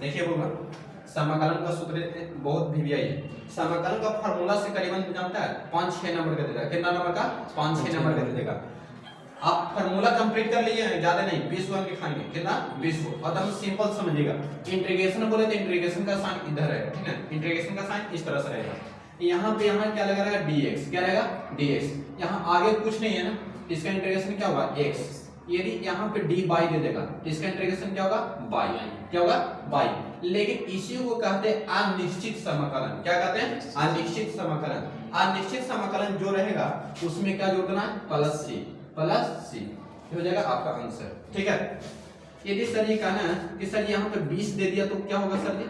देखिए बोला समाकलन का सूत्र बहुत वीवीआई है। समाकलन का फार्मूला से करीबन जानता है 5-6 नंबर का देगा। कितना नंबर का? 5-6 नंबर का देगा। आप फार्मूला कंप्लीट कर लीजिए, ज्यादा नहीं 20 वन लिखाएंगे। कितना? 20 को एकदम सिंपल समझिएगा। इंटीग्रेशन बोले तो इंटीग्रेशन का साइन इधर रहेगा, ठीक है। इंटीग्रेशन का साइन इस तरह से रहेगा। यहाँ पे यहाँ क्या लगा रहेगा? dx। क्या रहेगा? dx। यहाँ आगे कुछ नहीं है ना, इसका इंटीग्रेशन क्या होगा? x। यदि यहाँ पे dy दे देगा तो इसका इंटीग्रेशन क्या होगा? y। क्या होगा? y। लेकिन इसी को कहते हैं अनिश्चित समाकलन। क्या कहते हैं? अनिश्चित समाकलन। अनिश्चित समाकलन जो रहेगा उसमें क्या जोड़ना है? प्लस c हो जाएगा आपका आंसर, ठीक है। यदि सर ये कहना है कि सर यहाँ पे 20 दे दिया तो क्या होगा सर जी?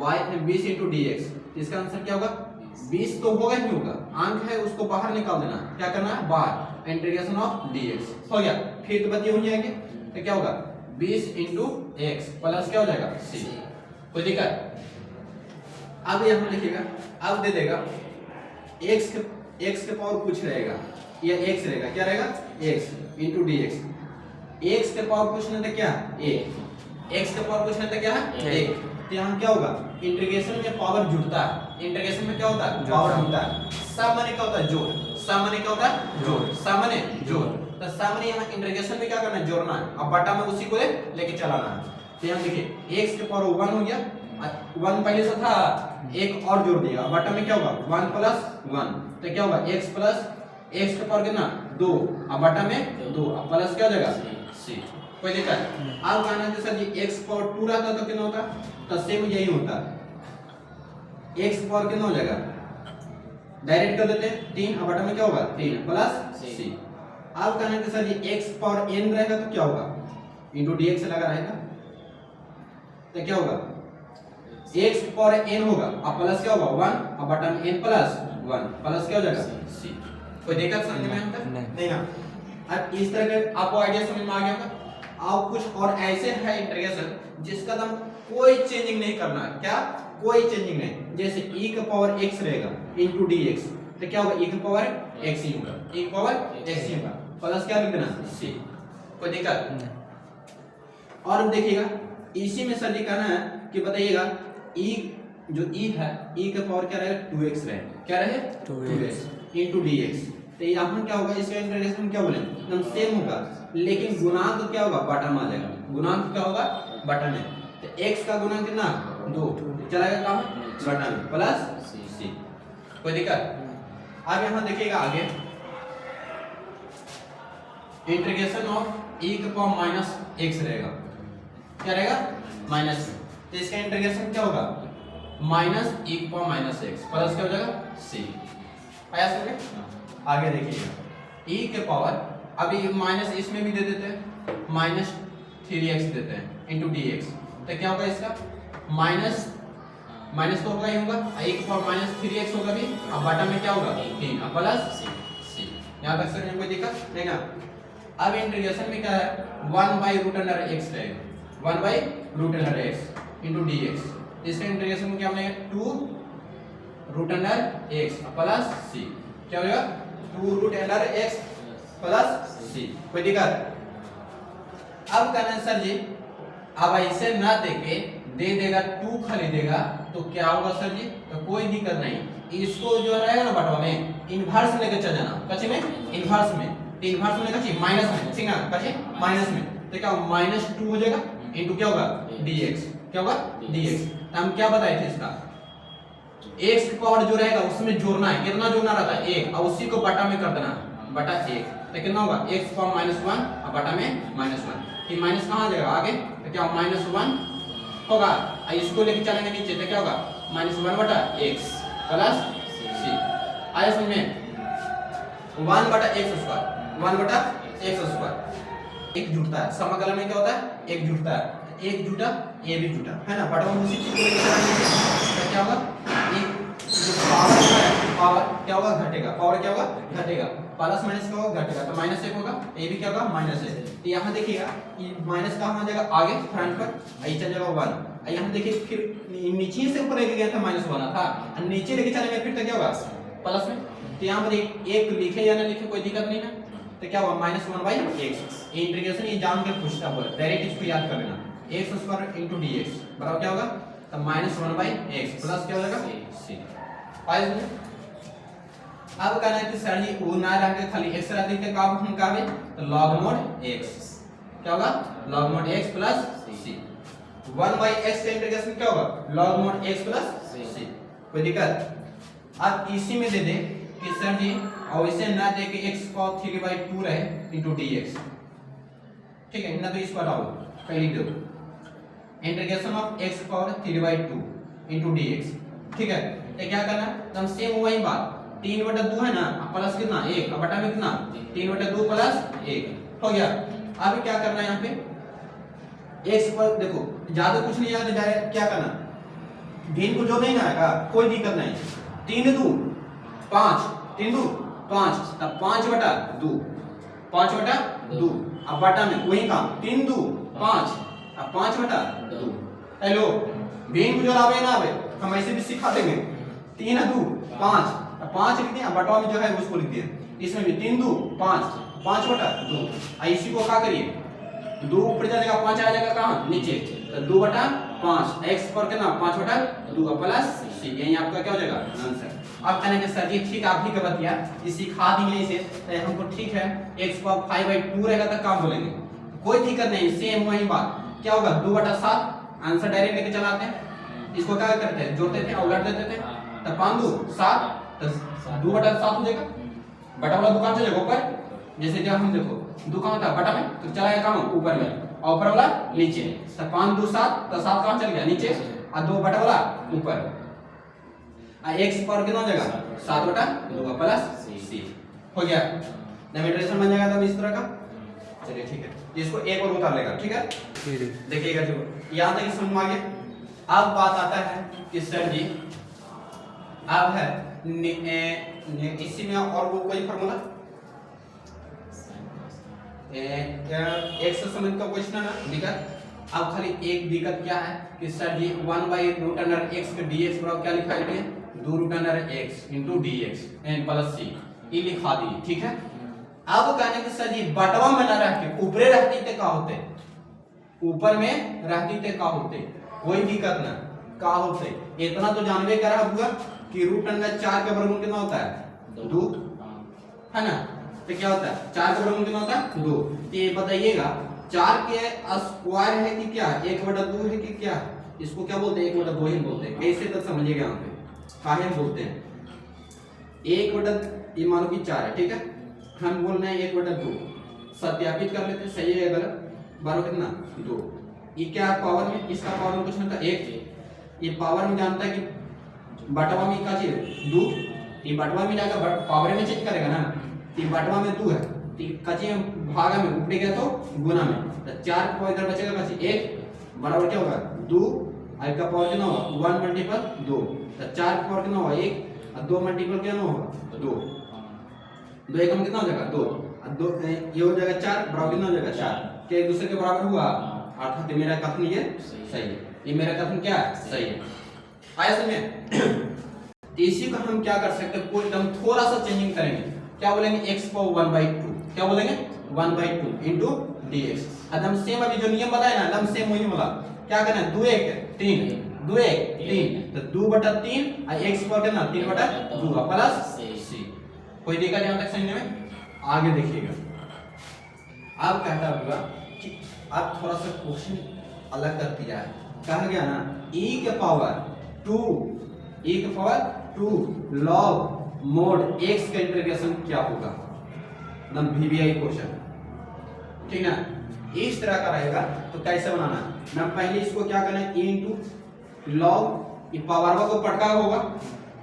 y 20 × dx, इसका आंसर क्या होगा? 20 तो होगा ही होगा, अंक है उसको बाहर निकाल देना। क्या करना है? बाहर इंटीग्रेशन ऑफ dx हो गया। फिर तो बच्चे हो जाएंगे तो क्या होगा? 20 × x प्लस क्या हो जाएगा? c। कोई दिक्कत? अब यहाँ लिखिएगा, अब दे देगा x के पावर कुछ रहेगा, ये x रहेगा। क्या रहेगा? x × dx। x के पावर कुछ नहीं था क्या? 1। x के पावर कुछ नहीं था क्या है? 1। तो यहाँ क्या होगा? इंटीग्रेशन में पावर जुड़ता है। इंटीग्रेशन में क्या होता है? पावर जुड़ता है। सामान्य क्या होता है? जोड़। सामान्य क्या होता है? जोड़। सामान्य जोड़। तो सामान्य यहाँ इंटीग्रेशन में क्या करना है? जोड़ना है। अब बटा में उसी को लेके चलाना है। तो यहाँ देखिए x के पावर 1 हो गया, 1 पहले से था, एक और जोड़ दिया, बटा में क्या होगा? 1 + 1 तो क्या होगा? x प्लस x के पावर कितना? 2, अब बटा में 2, अब प्लस क्या हो जाएगा? c। कोई दिक्कत? अब कहना है सर जी x पावर 2 रहता तो कितना होता? तो सेम यही होता, x पावर कितना हो जाएगा? डायरेक्ट कर देते हैं 3, अब बटा में क्या होगा? 3 प्लस c। अब कहना है सर जी x पावर n रहेगा तो क्या होगा? इंटू dx लगा रहेगा तो क्या होगा? x पावर n होगा, अब प्लस क्या होगा? 1, अब बटा में n प्लस 1 प्लस क्या हो जाएगा? c। कोई दिक्कत समझ में आता? नहीं ना। अब इस तरह के आपको आइडिया समझ में आ गया होगा। अब कुछ और ऐसे है इंटीग्रेशन जिसका हम कोई चेंजिंग नहीं करना है। क्या? कोई चेंजिंग नहीं। जैसे e का पावर x रहेगा इनटू dx तो क्या होगा? e का पावर x ही होगा, e का पावर x ही होगा, प्लस क्या लिख देना? c। कोई दिक्कत? और देखिएगा इसी में सर जी कहना है कि बताइएगा e जो e है, e का पावर क्या रहेगा? 2x रहेगा। क्या रहेगा? 2x into dx। तो यहाँ क्या होगा? इसका इंटीग्रेशन क्या बोले? एकदम सेम होगा, लेकिन गुणांक तो क्या होगा? बटा में आ जाएगा। गुणांक क्या होगा? बटा में। तो x का गुणांक कितना? 2 चला गया कहाँ? बटा में प्लस c। कोई दिक्कत? अब यहाँ देखिएगा आगे इंटीग्रेशन ऑफ e का पावर माइनस x रहेगा। क्या रहेगा? माइनस। तो इसका इंटीग्रेशन क्या होगा? माइनस e का पावर माइनस x प्लस क्या हो जाएगा? c। आया समझे? आगे देखिएगा e के पावर, अभी माइनस इसमें भी दे देते हैं, माइनस 3x देते हैं इंटू dx तो क्या होगा? इसका माइनस माइनस तो होगा ही होगा, e के पावर माइनस 3x होगा भी, अब बटा में क्या होगा? 3 अब प्लस c। यहाँ तक समझ में कोई दिक्कत नहीं ना। अब इंटीग्रेशन में क्या है? 1/√x रहेगा, 1/√x इंटू dx। इसका इंटीग्रेशन में क्या बनेगा? 2√x plus c। क्या हो जाएगा? 2√x plus c। कोई दिक्कत? अब कहना है सर जी अब ऐसे ना देके दे देगा 2 खरीदेगा तो क्या होगा सर जी? तो कोई दिक्कत नहीं, इसको जो रहेगा ना बटवा में इनवर्स लेके चल जाना। कच्चे में इनवर्स में, तो इनवर्स में कच्चे माइनस में, ठीक है कच्चे माइनस में, तो क्या -2 हो जाएगा इनटू क्या होगा? dx। क्या होगा? dx। तो हम क्या बताए थे इसका? x की पावर जो रहेगा उसमें जोड़ना है। कितना जोड़ना रहता है? 1, और उसी को बटा में कर देना, बटा 1 तो कितना होगा? x पावर -1 और बटा में -1। कि माइनस कहाँ आ जाएगा? आगे तो क्या -1 होगा, और इसको लेके चलेंगे नीचे तो क्या होगा? -1 बटा x प्लस c। आया समझ में? 1 बटा x², 1 बटा x²। एक जुड़ता है समाकलन में, क्या होता है? एक जुड़ता है, एक जुटा ये भी जुटा है ना, बटा में उसी चीज को लेके चलेंगे तो क्या होगा? एक जो पावर है, पावर क्या होगा? घटेगा। पावर क्या होगा? घटेगा। प्लस माइनस क्या होगा? घटेगा। तो -1 होगा, ये भी क्या होगा? -1। तो यहाँ देखिएगा ये माइनस कहाँ आ जाएगा? आगे फ्रंट पर, आई चल जाएगा 1। यहाँ देखिए फिर नीचे से ऊपर लेके गया था -1 था, और नीचे लेके चलेंगे फिर तो क्या होगा? प्लस में। तो यहाँ पर एक लिखे या ना लिखे कोई दिक्कत नहीं ना। तो क्या होगा? -1/x। ये इंटीग्रेशन ये जान के पूछता हुआ डायरेक्ट इसको याद कर लेना। X square into d x बराबर क्या होगा, तो माइनस 1/x प्लस क्या हो जाएगा सी। पाई समझे। अब कहना है कि सर जी वो ना रह के खाली x रहती है का हम कहबे तो log mod x क्या होगा, log mod x plus c। 1/x का इंटीग्रेशन क्या होगा, log mod x plus c। कोई दिक्कत। अब इसी में दे दे कि सर जी और इसे ना दे के x पावर 3/2 रहे इनटू dx, ठीक है ना, तो इसको हटाओ कहीं लिख दो integration of x power 3/2 into dx, ठीक है। ये क्या करना है, एकदम सेम वही बात 3/2 है ना, प्लस कितना 1 बटा में कितना 3/2 प्लस 1 हो गया। अब क्या करना है यहाँ पे x पर देखो ज्यादा कुछ नहीं याद जा रहा, क्या करना भिन्न को जो नहीं ना आएगा कोई दिक्कत नहीं, 3 2 5 3 2 5 तब 5/2 5/2 अब बटा में वही काम 3 2 5 अब 5/2। हेलो भिन्न को जो लावे ना आवे हम ऐसे भी सिखा देंगे, 3 2 5 5 लिख दिया, बटा में जो है उसको लिख दिया, इसमें भी 3 2 5 5/2। इसी को क्या करिए 2 ऊपर जाएगा 5 आ जाएगा कहां नीचे, तो 2/5 x पर कितना 5/2 प्लस c, यही आपका क्या हो जाएगा आंसर। अब कहने के सर जी ठीक आप ही का बतिया ये सिखा देंगे इसे तो हमको ठीक है, x पर 5/2 रहेगा तो क्या बोलेंगे, कोई दिक्कत नहीं, सेम वही बात क्या होगा 2/7 आंसर डायरेक्ट लेके चलाते हैं, इसको क्या करते हैं जोड़ते थे और उलट देते थे, तो 5 2 7 तो 2/7 हो जाएगा, बटा वाला दुकान चलेगा ऊपर, जैसे जब हम देखो दुकान था बटा में तो चलाएगा कहां ऊपर में और ऊपर वाला नीचे, तो 5 2 7 तो 7 कहां चल गया नीचे और 2 बटा वाला ऊपर, x पर कितना हो जाएगा 7/2 प्लस c हो गया। डेरिवेशन बन जाएगा तब इस तरह का। चलिए ठीक है, इसको एक और उतार लेगा, ठीक है देखिएगा जो यहां तक समझ में आ गया। अब बात आता है कि सर जी अब है इसी में और वो कोई फार्मूला एक्स समेत का क्वेश्चन है ना दिक्कत। अब खाली एक दिक्कत क्या है कि सर जी 1/√x के dx बराबर क्या लिखा है 2√x into dx n plus c ये लिखा दी, ठीक है। अब कहने कि सर जी बटवा में ना रह के ऊपरे रहती थे का होते, ऊपर में रहती थे का होते, कोई दिक्कत ना का होते, इतना तो जानवे कर रहा होगा कि √4 का वर्गमूल कितना होता है 2 है ना, तो क्या होता है 4 का वर्गमूल कितना होता है 2। तो ये बताइएगा 4 के स्क्वायर है कि क्या 1/2 है कि क्या, इसको क्या बोलते हैं 1/2 ही बोलते हैं, कैसे तक समझिएगा यहाँ पे काहे बोलते हैं 1/, ये मानो कि 4 है, ठीक है, हम बोल रहे हैं 1/2, सत्यापित कर लेते हैं सही है गलत, 12 कितना 2, ये क्या पावर में, इसका पावर में कुछ नहीं था 1, ये पावर में जानता है कि बटवा में क्या चीज 2, ये बटवा में जाकर पावर में चेंज करेगा ना, ये बटवा में 2 है, कच्चे भागा में ऊपर गया तो गुना में, तो 4 को इधर बचेगा कच्चे 1 बराबर क्या होगा 2, i का पावर कितना होगा 1 मल्टीपल 2, तो 4 का पावर कितना होगा 1 और 2 मल्टीपल कितना होगा 2, 2 एकम कितना हो जाएगा 2 और 2 ये हो जाएगा 4 बराबर कितना हो जाएगा 4, क्या एक दूसरे के बराबर हुआ, अर्थात मेरा कथन ये सही है, ये मेरा कथन क्या है सही है। आया समझ में। इसी को हम क्या कर सकते हैं कोई एकदम थोड़ा सा चेंजिंग करेंगे, क्या बोलेंगे x पावर 1/2, क्या बोलेंगे 1/2 इनटू dx, एकदम सेम अभी जो नियम बताया ना एकदम सेम वही बोला, क्या करना है 2 1 3 2 1 3 तो 2/3 और x पावर कितना 3/2 प्लस c, कोई दिक्कत यहां तक समझने में, आगे देखिएगा। अब कहता होगा कि अब थोड़ा सा क्वेश्चन अलग कर दिया है, कहा गया ना e के पावर 2 log mod x का इंटीग्रेशन क्या होगा, एकदम VBI क्वेश्चन, ठीक ना, इस तरह का रहेगा। तो कैसे बनाना है, मैं पहले इसको क्या करना है e इंटू लॉग, ये पावर को पटका होगा,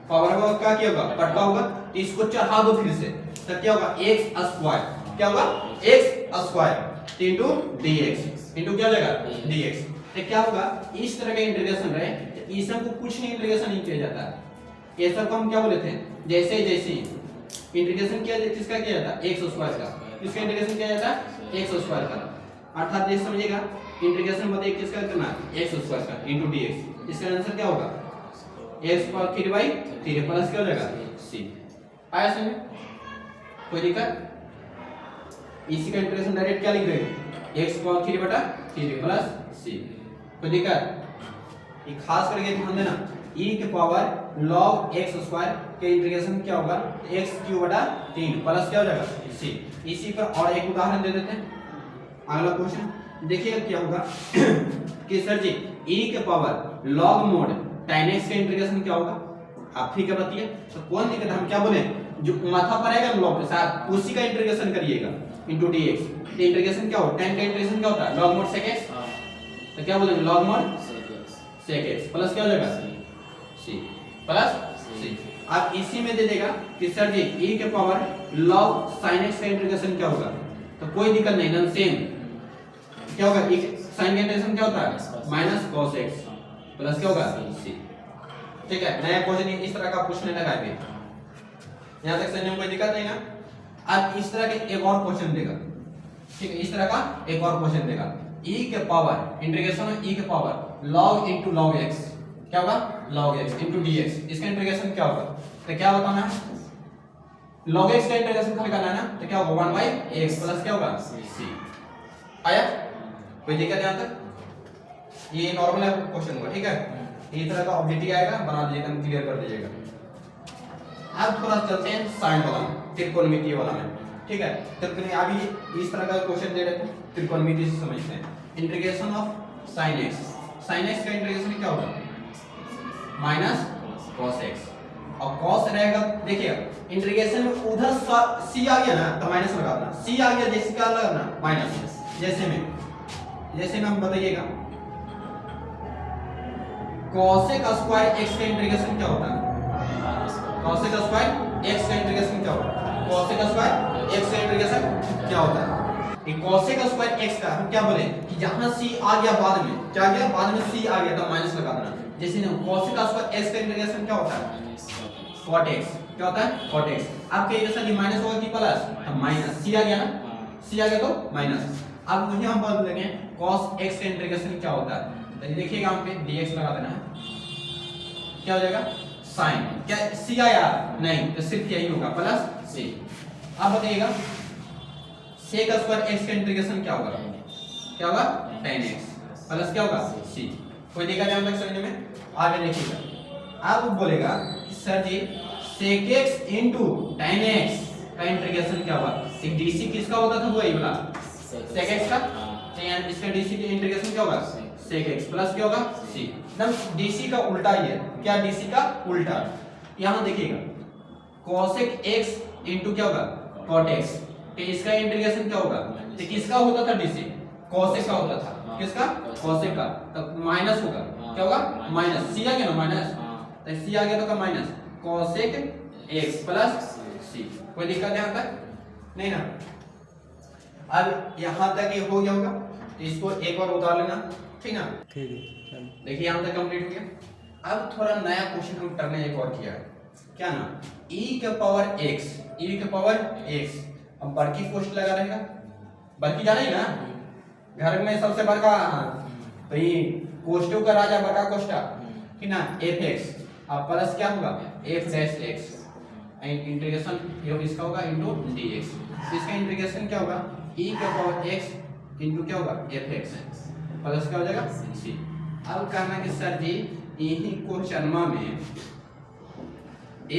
पावर का क्या किया होगा पटका होगा, तो इसको चढ़ा दो फिर से, तो क्या होगा x स्क्वायर, क्या होगा x square into dx into क्या हो जाएगा dx, तो क्या होगा इस तरह का इंटीग्रेशन रहे, तो इस सब को कुछ नहीं इंटीग्रेशन नहीं किया जाता है, ये सब को हम क्या बोले थे जैसे जैसे इंटीग्रेशन किया जाता किसका किया जाता x स्क्वायर का, इसका इंटीग्रेशन किया जाता x स्क्वायर का, अर्थात ये समझिएगा इंटीग्रेशन बताइए किसका करना है x स्क्वायर का इनटू dx, इसका आंसर क्या होगा x पावर 3/3 प्लस क्या हो जाएगा c। आया समझ कोई दिक्कत, इसी का इंटीग्रेशन डायरेक्ट क्या लिख देंगे x पावर 3/3 प्लस c। कोई दिक्कत? ये खास करके ध्यान देना, e के पावर log x स्क्वायर के इंटीग्रेशन क्या होगा, x क्यूब बटा 3 प्लस क्या हो जाएगा c। इसी पर और एक उदाहरण दे देते हैं। अगला क्वेश्चन देखिएगा क्या होगा कि सर जी e के power log mod tan x का इंटीग्रेशन क्या होगा, आप ठीक है बताइए। तो कौन दिक्कत है, हम क्या बोले, जो माथा पर आएगा log के साथ उसी का इंटीग्रेशन करिएगा इनटू dx। तो इंटीग्रेशन क्या हो, tan का इंटीग्रेशन क्या होता है log mod sec x, तो क्या बोलेंगे log mod sec x plus क्या हो जाएगा c प्लस c। अब इसी में दे देगा कि सर जी e के पावर log sin x का इंटीग्रेशन क्या होगा, तो कोई दिक्कत नहीं, एकदम सेम क्या होगा, sin का इंटीग्रेशन क्या होता है माइनस cos x प्लस क्या होगा c। ठीक है, नया क्वेश्चन इस तरह का पूछने लगा है, यहां तक समझने में कोई दिक्कत नहीं ना। अब इस तरह के एक और क्वेश्चन देगा, ठीक है, इस तरह का एक और क्वेश्चन देगा, e के पावर इंटीग्रेशन e के power log into log x क्या होगा log x into dx, इसका इंटीग्रेशन क्या होगा, तो क्या बताना है, log x का इंटीग्रेशन खाली करना है ना, तो क्या होगा 1 by x प्लस क्या होगा c। आया, कोई दिक्कत यहां तक? ये नॉर्मल क्वेश्चन होगा, ठीक है, इस तरह का ऑब्जेक्टिव आएगा, बना दीजिएगा, क्लियर कर दीजिएगा। अब थोड़ा चलते हैं साइन वाला में, त्रिकोणमितीय वाला में, ठीक है। त्रिकोण अभी इस तरह का क्वेश्चन दे रहे थे, त्रिकोणमिति से समझते हैं। Integration of sin x, sin x का इंटीग्रेशन क्या होगा माइनस cos x, और cos रहेगा, देखिए इंटीग्रेशन में उधर c आ गया ना तो माइनस लगा देना, c आ गया जैसे क्या लगाना माइनस, जैसे में हम बताइएगा cosec स्क्वायर x का इंटीग्रेशन क्या होता है, cosec स्क्वायर x का इंटीग्रेशन क्या होता है, cosec स्क्वायर x का इंटीग्रेशन क्या होता है, ये cosec स्क्वायर x का हम क्या बोले कि जहां c आ गया बाद में, क्या आ गया बाद में c आ गया तो माइनस लगा देना। जैसे ना cosec स्क्वायर x का इंटीग्रेशन क्या होता है cot x, क्या होता है cot x। अब क्या जैसा कि माइनस होगा कि प्लस, तो माइनस c आ गया ना, c आ गया तो माइनस। अब मुझे हम बात लेंगे cos x का इंटीग्रेशन क्या होता है, तो देखिएगा हम पे dx लगा देना है, क्या हो जाएगा sin, क्या c आया नहीं तो सिर्फ यही होगा प्लस c। अब बताइएगा sec स्क्वायर x का इंटीग्रेशन क्या होगा, क्या होगा tan x प्लस क्या होगा c। कोई देखा ध्यान तक समझने में? आगे देखिएगा, अब बोलेगा कि सर जी sec x into tan x का इंटीग्रेशन क्या होगा, एक dc किसका होता था वही वाला sec x का, तो यहाँ इसका dc का इंटीग्रेशन क्या होगा sec x प्लस क्या होगा c। एकदम dc का उल्टा ही है, क्या dc का उल्टा। यहाँ देखिएगा cosec x into क्या होगा cot x, तो इसका इंटीग्रेशन क्या होगा, तो किसका होता था dc cosec का होता था, किसका cosec का, तो माइनस होगा, क्या होगा माइनस, c आ गया ना माइनस, तो c आ गया तो क्या minus cosec x plus c। कोई दिक्कत यहाँ तक नहीं ना? अब यहाँ तक ये हो गया होगा, तो इसको एक बार उतार लेना, ठीक ना, ठीक है। देखिए यहाँ तक कंप्लीट हो गया। अब थोड़ा नया क्वेश्चन हम करने एक और किया है, क्या ना e के पावर x, e के पावर x, अब बड़की पोस्ट लगा रहेगा, बड़की जाना ही ना, घर में सबसे बड़का तो ये कोष्टों का राजा बड़का कोष्टा, ठीक ना fx, अब प्लस क्या होगा f डैश x, इंटीग्रेशन ये इसका होगा इनटू dx, इसका इंटीग्रेशन क्या होगा e के पावर x इनटू क्या होगा fx प्लस क्या हो जाएगा c। अब कहना कि सर जी यही क्वेश्चन में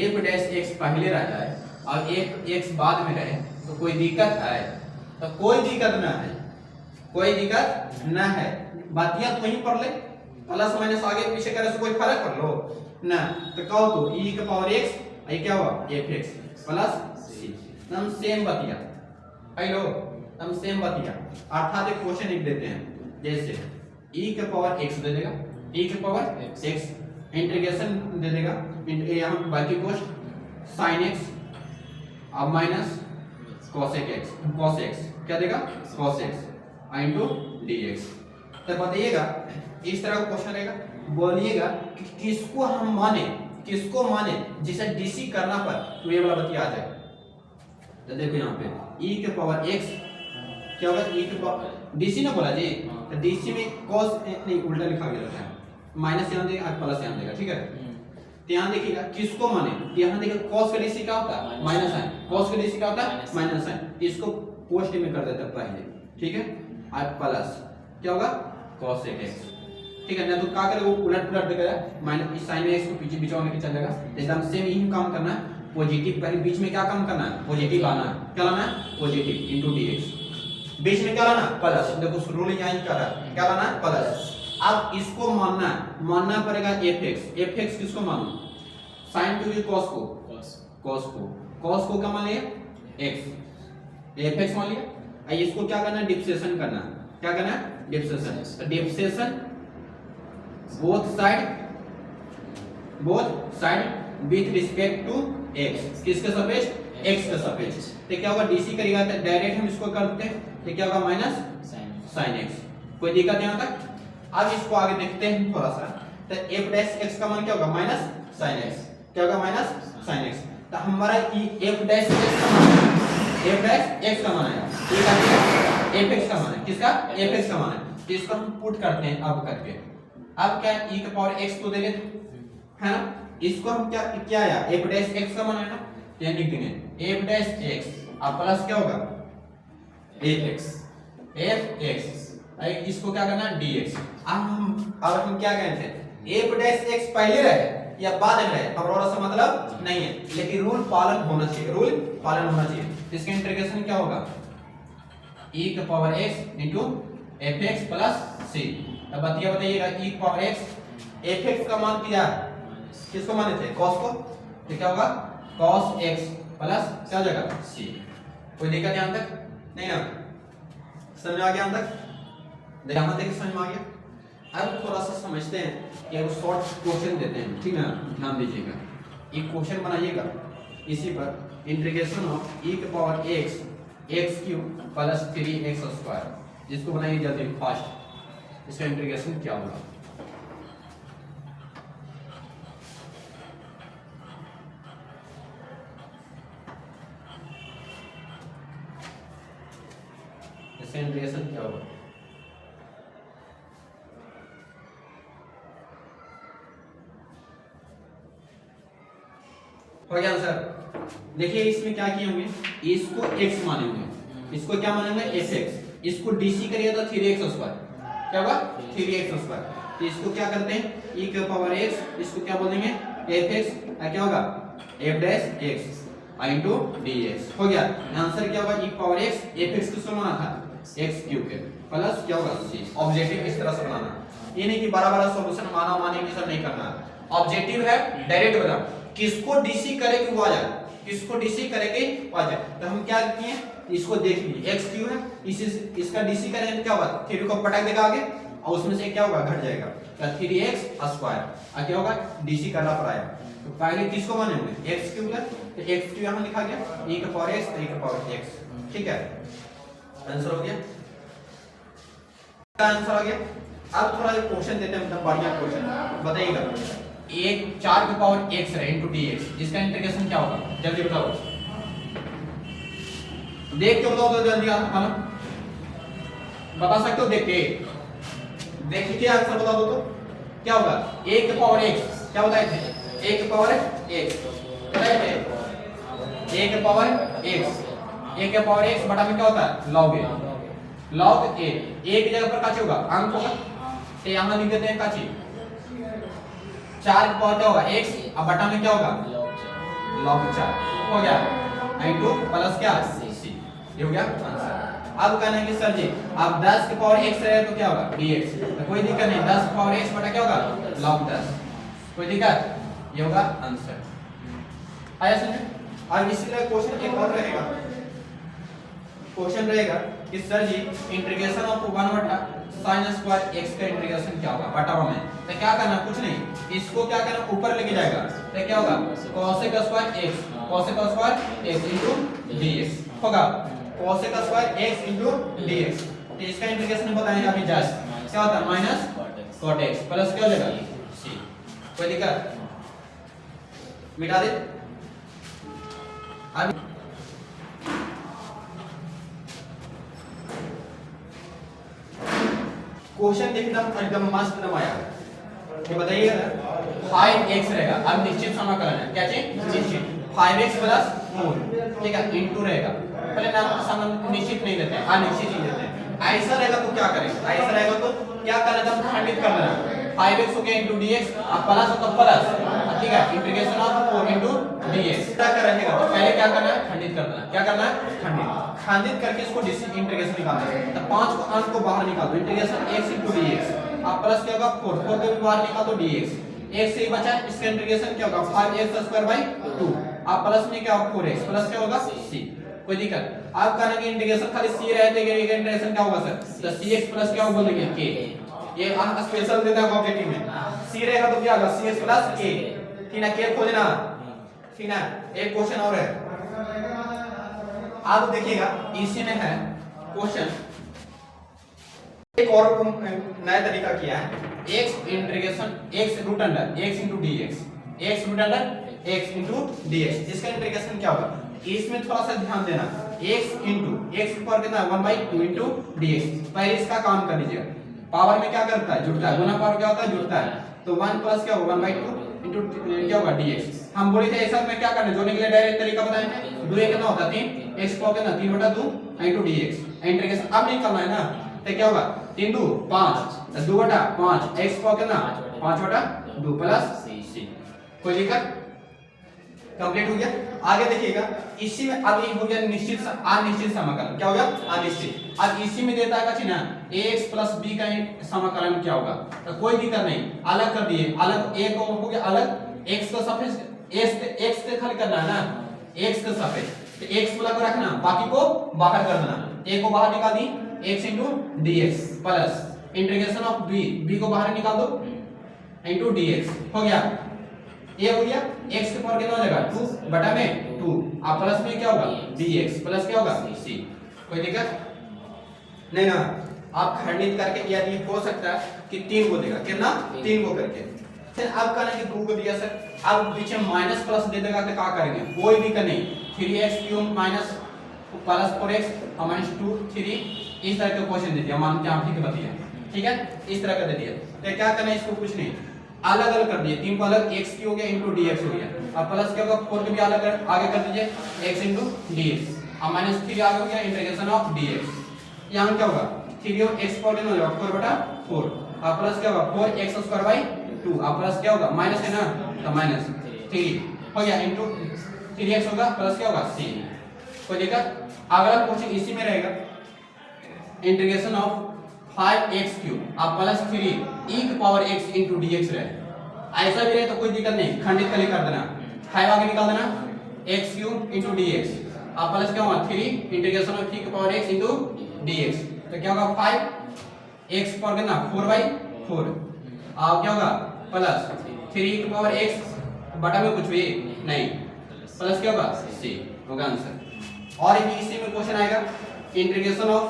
f डैश x पहले रह जाए और f x बाद में रहे तो कोई दिक्कत है, तो कोई दिक्कत ना है, कोई दिक्कत ना है, बातियां तो वहीं पढ़ ले, प्लस माइनस आगे पीछे करे से कोई फर्क पड़ लो ना, तो कहो तो e के पावर x ये क्या हुआ fx प्लस c, हम सेम बतिया हेलो, हम सेम बतिया, अर्थात एक क्वेश्चन लिख देते हैं, जैसे e के पावर x दे देगा, e के पावर x इंटीग्रेशन दे देगा, यहाँ बाकी पोस्ट sin x अब minus cosec x, cos x क्या देगा cos x इनटू dx। तो बताइएगा इस तरह का क्वेश्चन रहेगा, बोलिएगा कि किसको हम माने, किसको माने जिसे dc करना पर तो ये वाला बतिया आ जाए। तो देखो यहाँ पे e के पावर x क्या होगा, e के पावर dc ना बोला जी, तो dc में cos नहीं उल्टा लिखा गया है, माइनस यहाँ देगा प्लस यहाँ देगा, ठीक है। तो यहाँ देखिएगा किसको माने, यहाँ देखिए cos का dc क्या होता है माइनस साइन, cos का dc क्या होता है माइनस साइन, इसको पोस्ट में कर देते हैं पहले, ठीक है, और प्लस क्या होगा cosec x ठीक है ना, तो क्या करेगा वो उलट पुलट देगा, माइनस इस साइन में x को पीछे बिचवा लेके चल जाएगा। एकदम सेम यही काम करना है, पॉजिटिव पहले बीच में क्या काम करना है, पॉजिटिव लाना है, क्या लाना है पॉजिटिव इनटू dx, बीच में क्या लाना प्लस, देखो रूल यहां कर रहा है, क्या लाना है प्लस। अब इसको मानना पड़ेगा fx किसको मानो, sin टू की cos को क्या मान लिया x, fx मान लिया। अब इसको क्या करना है डिफरेंशिएशन करना, क्या करना है differentiation, differentiation both side with respect to x, किसके सापेक्ष x के सापेक्ष। तो क्या होगा डीसी करेगा तो डायरेक्ट हम इसको करते हैं, तो क्या होगा माइनस sin x, कोई दिक्कत यहां तक। अब इसको आगे देखते हैं थोड़ा सा, तो f डैश x का मान क्या होगा माइनस sin x, क्या होगा माइनस sin x। तो हमारा f डैश x का मान है, f डैश x का मान है, ये का fx का मान है, किसका fx का मान है। तो इसको हम पुट करते हैं अब करके, अब क्या e की पावर x को दे लेते है ना, इसको हम क्या आया f डैश x का मान है ना, ये लिख देंगे f डैश x, अब प्लस क्या होगा fx, इसको क्या करना dx। अब हम क्या कहते हैं f डैश x पहले रहे या बाद में रहे हमारा से मतलब नहीं है, लेकिन रूल पालन होना चाहिए। तो इसका इंटीग्रेशन क्या होगा e की power x into fx plus c। अब बताइएगा e की पावर x, fx का मान क्या किसको माने थे cos को, तो क्या होगा cos x प्लस क्या हो जाएगा c। कोई दिक्कत यहां तक नहीं ना, समझ में आ गया यहां तक, यहां तक समझ में आ गया। अब थोड़ा सा समझते हैं कि एक शॉर्ट क्वेश्चन देते हैं, ठीक है ना, ध्यान दीजिएगा, एक क्वेश्चन बनाइएगा इसी पर, इंटीग्रेशन ऑफ e की power x cube plus 3x square, जिसको बनाइए जल्दी फास्ट, इसका इंटीग्रेशन क्या होगा। इसका इंटीग्रेशन क्या होगा, हो गया आंसर। देखिए इसमें क्या किए होंगे, इसको x मानेंगे, इसको क्या मानेंगे fx, इसको dc करिए तो 3x स्क्वायर, क्या होगा 3x स्क्वायर। तो इसको क्या करते हैं e की पावर x, इसको क्या बोलेंगे fx, क्या होगा f dash x into dx। हो गया आंसर क्या होगा e पावर x, fx किसको माना था x क्यूब के प्लस क्या होगा c। ऑब्जेक्टिव इस तरह से बनाना, ये नहीं कि बड़ा सॉल्यूशन माना माने की सब नहीं करना, ऑब्जेक्टिव है डायरेक्ट बता, किसको डीसी करे कि वो आ जाए, किसको डीसी करे कि आ जाए। तो हम क्या किए इसको देख लीजिए, x क्यू है, इसका डीसी करेंगे तो क्या होगा 3 को पटक देगा आगे और उसमें से क्या होगा घट जाएगा, तो 3x स्क्वायर और क्या होगा डीसी करना पड़ेगा। तो पहले किसको मानेंगे x क्यूब है, तो x क्यूब यहां लिखा गया e की पावर x, e की पावर x, ठीक है आंसर हो गया, आंसर आ गया। अब थोड़ा एक क्वेश्चन देते हैं, मतलब बढ़िया क्वेश्चन बताइएगा, एक 4 की पावर x है इनटू dx, इसका इंटीग्रेशन क्या होगा जल्दी बताओ, देख के बताओ तो जल्दी आप बता सकते हो, देख के आंसर बता दो तो क्या होगा, a की पावर x क्या बताए थे, a की पावर x बताए थे, a की पावर x बटा में क्या होता है log a, a की जगह पर काची होगा अंक होगा, तो यहां लिख देते हैं काची 4 की पावर क्या होगा x, अब बटा में क्या होगा log 4 हो गया इनटू प्लस क्या c, ये हो गया आंसर। अब कहना है कि सर जी अब 10 की पावर x रहे तो क्या होगा dx, तो कोई दिक्कत नहीं, 10 की पावर x बटा क्या होगा log 10, कोई दिक्कत, ये होगा आंसर। आया समझ। अब इसलिए क्वेश्चन एक और रहेगा, क्वेश्चन रहेगा कि sir ji integration of 1/sin square x का इंटीग्रेशन क्या होगा बटावा में, तो क्या करना कुछ नहीं, इसको क्या करना ऊपर लेके जाएगा, तो क्या होगा cosec square x into dx होगा, cosec square x into dx। तो इसका इंटीग्रेशन बताएंगे अभी जस्ट, क्या होता है माइनस cot x प्लस क्या हो जाएगा c, कोई दिक्कत, मिटा दे। अब क्वेश्चन एकदम मस्त नमाया, ये बताइएगा ना 5x रहेगा, अब निश्चित समाकलन है, क्या चीज निश्चित 5x प्लस मूल, ठीक है इनटू रहेगा, पहले नाम समान निश्चित नहीं लेते हैं, अनिश्चित ही लेते हैं। ऐसा रहेगा तो क्या करेंगे, ऐसा रहेगा तो क्या करना था खंडित कर देना, 5x हो गया इनटू dx, अब प्लस हो तो प्लस, ठीक है, इंटीग्रेशन ऑफ 4 इनटू dx क्या कर रहेगा। तो पहले क्या करना है, खंडित कर देना। क्या करना है, खंडित करके इसको इंटीग्रेशन निकालना है। तो 5 को अंक को बाहर निकाल दो, इंटीग्रेशन x इनटू dx, अब प्लस क्या होगा 4 को भी बाहर निकाल दो dx, x से ही बचा, इसका इंटीग्रेशन क्या होगा 5x² 2, अब प्लस में क्या होगा 4x, प्लस क्या होगा c, कोई दिक्कत। आप कहना कि इंटीग्रेशन खाली c रहते हैं, इंटीग्रेशन क्या होगा सर, तो cx प्लस क्या होगा बोलेंगे k, ये स्पेशल देता है ऑब्जेक्टिव में, c रहेगा तो क्या होगा cx प्लस k, ठीक है, k खोजना, ठीक है। एक क्वेश्चन और है, आप देखिएगा इसी में है क्वेश्चन, एक और नया तरीका किया है, x integration x root under x into dx, x root under x into dx, इसका इंटीग्रेशन क्या होगा, इसमें थोड़ा सा ध्यान देना, x इनटू x पर कितना 1/2 इनटू dx, पहले इसका काम कर लीजिएगा, पावर में क्या करता है, जुड़ता है, गुना पावर क्या होता है, जुड़ता है, तो 1 प्लस क्या होगा 1/2 इनटू क्या होगा dx। हम बोले थे ऐसा में क्या करना, जोड़ने के लिए डायरेक्ट तरीका बताए थे, 2 कितना होता है 3, x पावर कितना 3/2 इनटू dx, इंटीग्रेशन अब नहीं करना है ना, तो क्या होगा 3 2 5, 2/5, x पावर कितना 5/2 प्लस c, कोई दिक्कत, कंप्लीट हो गया। आगे देखिएगा इसी में अब ये हो गया निश्चित अनिश्चित समाकलन, क्या हो गया अनिश्चित। अब इसी में देता है ना ax प्लस b का समाकलन क्या होगा, तो कोई दिक्कत नहीं, अलग कर दिए, अलग a को हो गया अलग, x का सरफेस x से खाली करना है ना, x का सरफेस तो x को लगा रखना, बाकी को बाहर कर देना, a को बाहर निकाल दी x into dx plus integration of b को बाहर निकाल दो इनटू dx, हो गया ये हो गया, x के पावर कितना हो जाएगा 2 बटा में 2, अब प्लस में क्या होगा dx प्लस क्या होगा c, कोई दिक्कत नहीं ना। आप खंडित करके यदि हो सकता है कि 3 को देगा, कितना 3 को करके, फिर अब कहना कि 2 को दिया सर, अब पीछे माइनस प्लस दे देगा तो क्या करेंगे, कोई भी कर नहीं, 3x³ माइनस प्लस 4x और माइनस 2 3, इस तरह का क्वेश्चन दे दिया, मान के आप ठीक बताइए, ठीक है, इस तरह का दे दिया, तो क्या करना है इसको कुछ नहीं, अलग अलग कर दिए, 3 को अलग x की हो गया इनटू dx हो गया, अब प्लस क्या होगा 4 को भी अलग आगे कर दीजिए x इनटू dx, अब माइनस 3 आगे हो गया इंटीग्रेशन ऑफ dx, यहां क्या होगा 3 और x पावर कितना हो जाएगा 4/4, अब प्लस क्या होगा 4x² 2, अब प्लस क्या होगा माइनस है ना, तो माइनस 3 हो गया इनटू 3x होगा प्लस क्या होगा c, कोई दिक्कत। अगला क्वेश्चन इसी में रहेगा, इंटीग्रेशन ऑफ 5x³ अब प्लस 3 e की पावर x इनटू dx रहे, ऐसा भी रहे तो कोई दिक्कत नहीं, खंडित कर देना, 5 आगे निकाल देना x³ इनटू dx, अब प्लस क्या होगा 3 इंटीग्रेशन ऑफ e की पावर x इनटू dx, तो क्या होगा 5 x पावर कितना 4/4, अब क्या होगा प्लस 3 e की पावर x बटा में कुछ भी नहीं, प्लस क्या होगा c, होगा आंसर। और इसी में क्वेश्चन आएगा इंटीग्रेशन ऑफ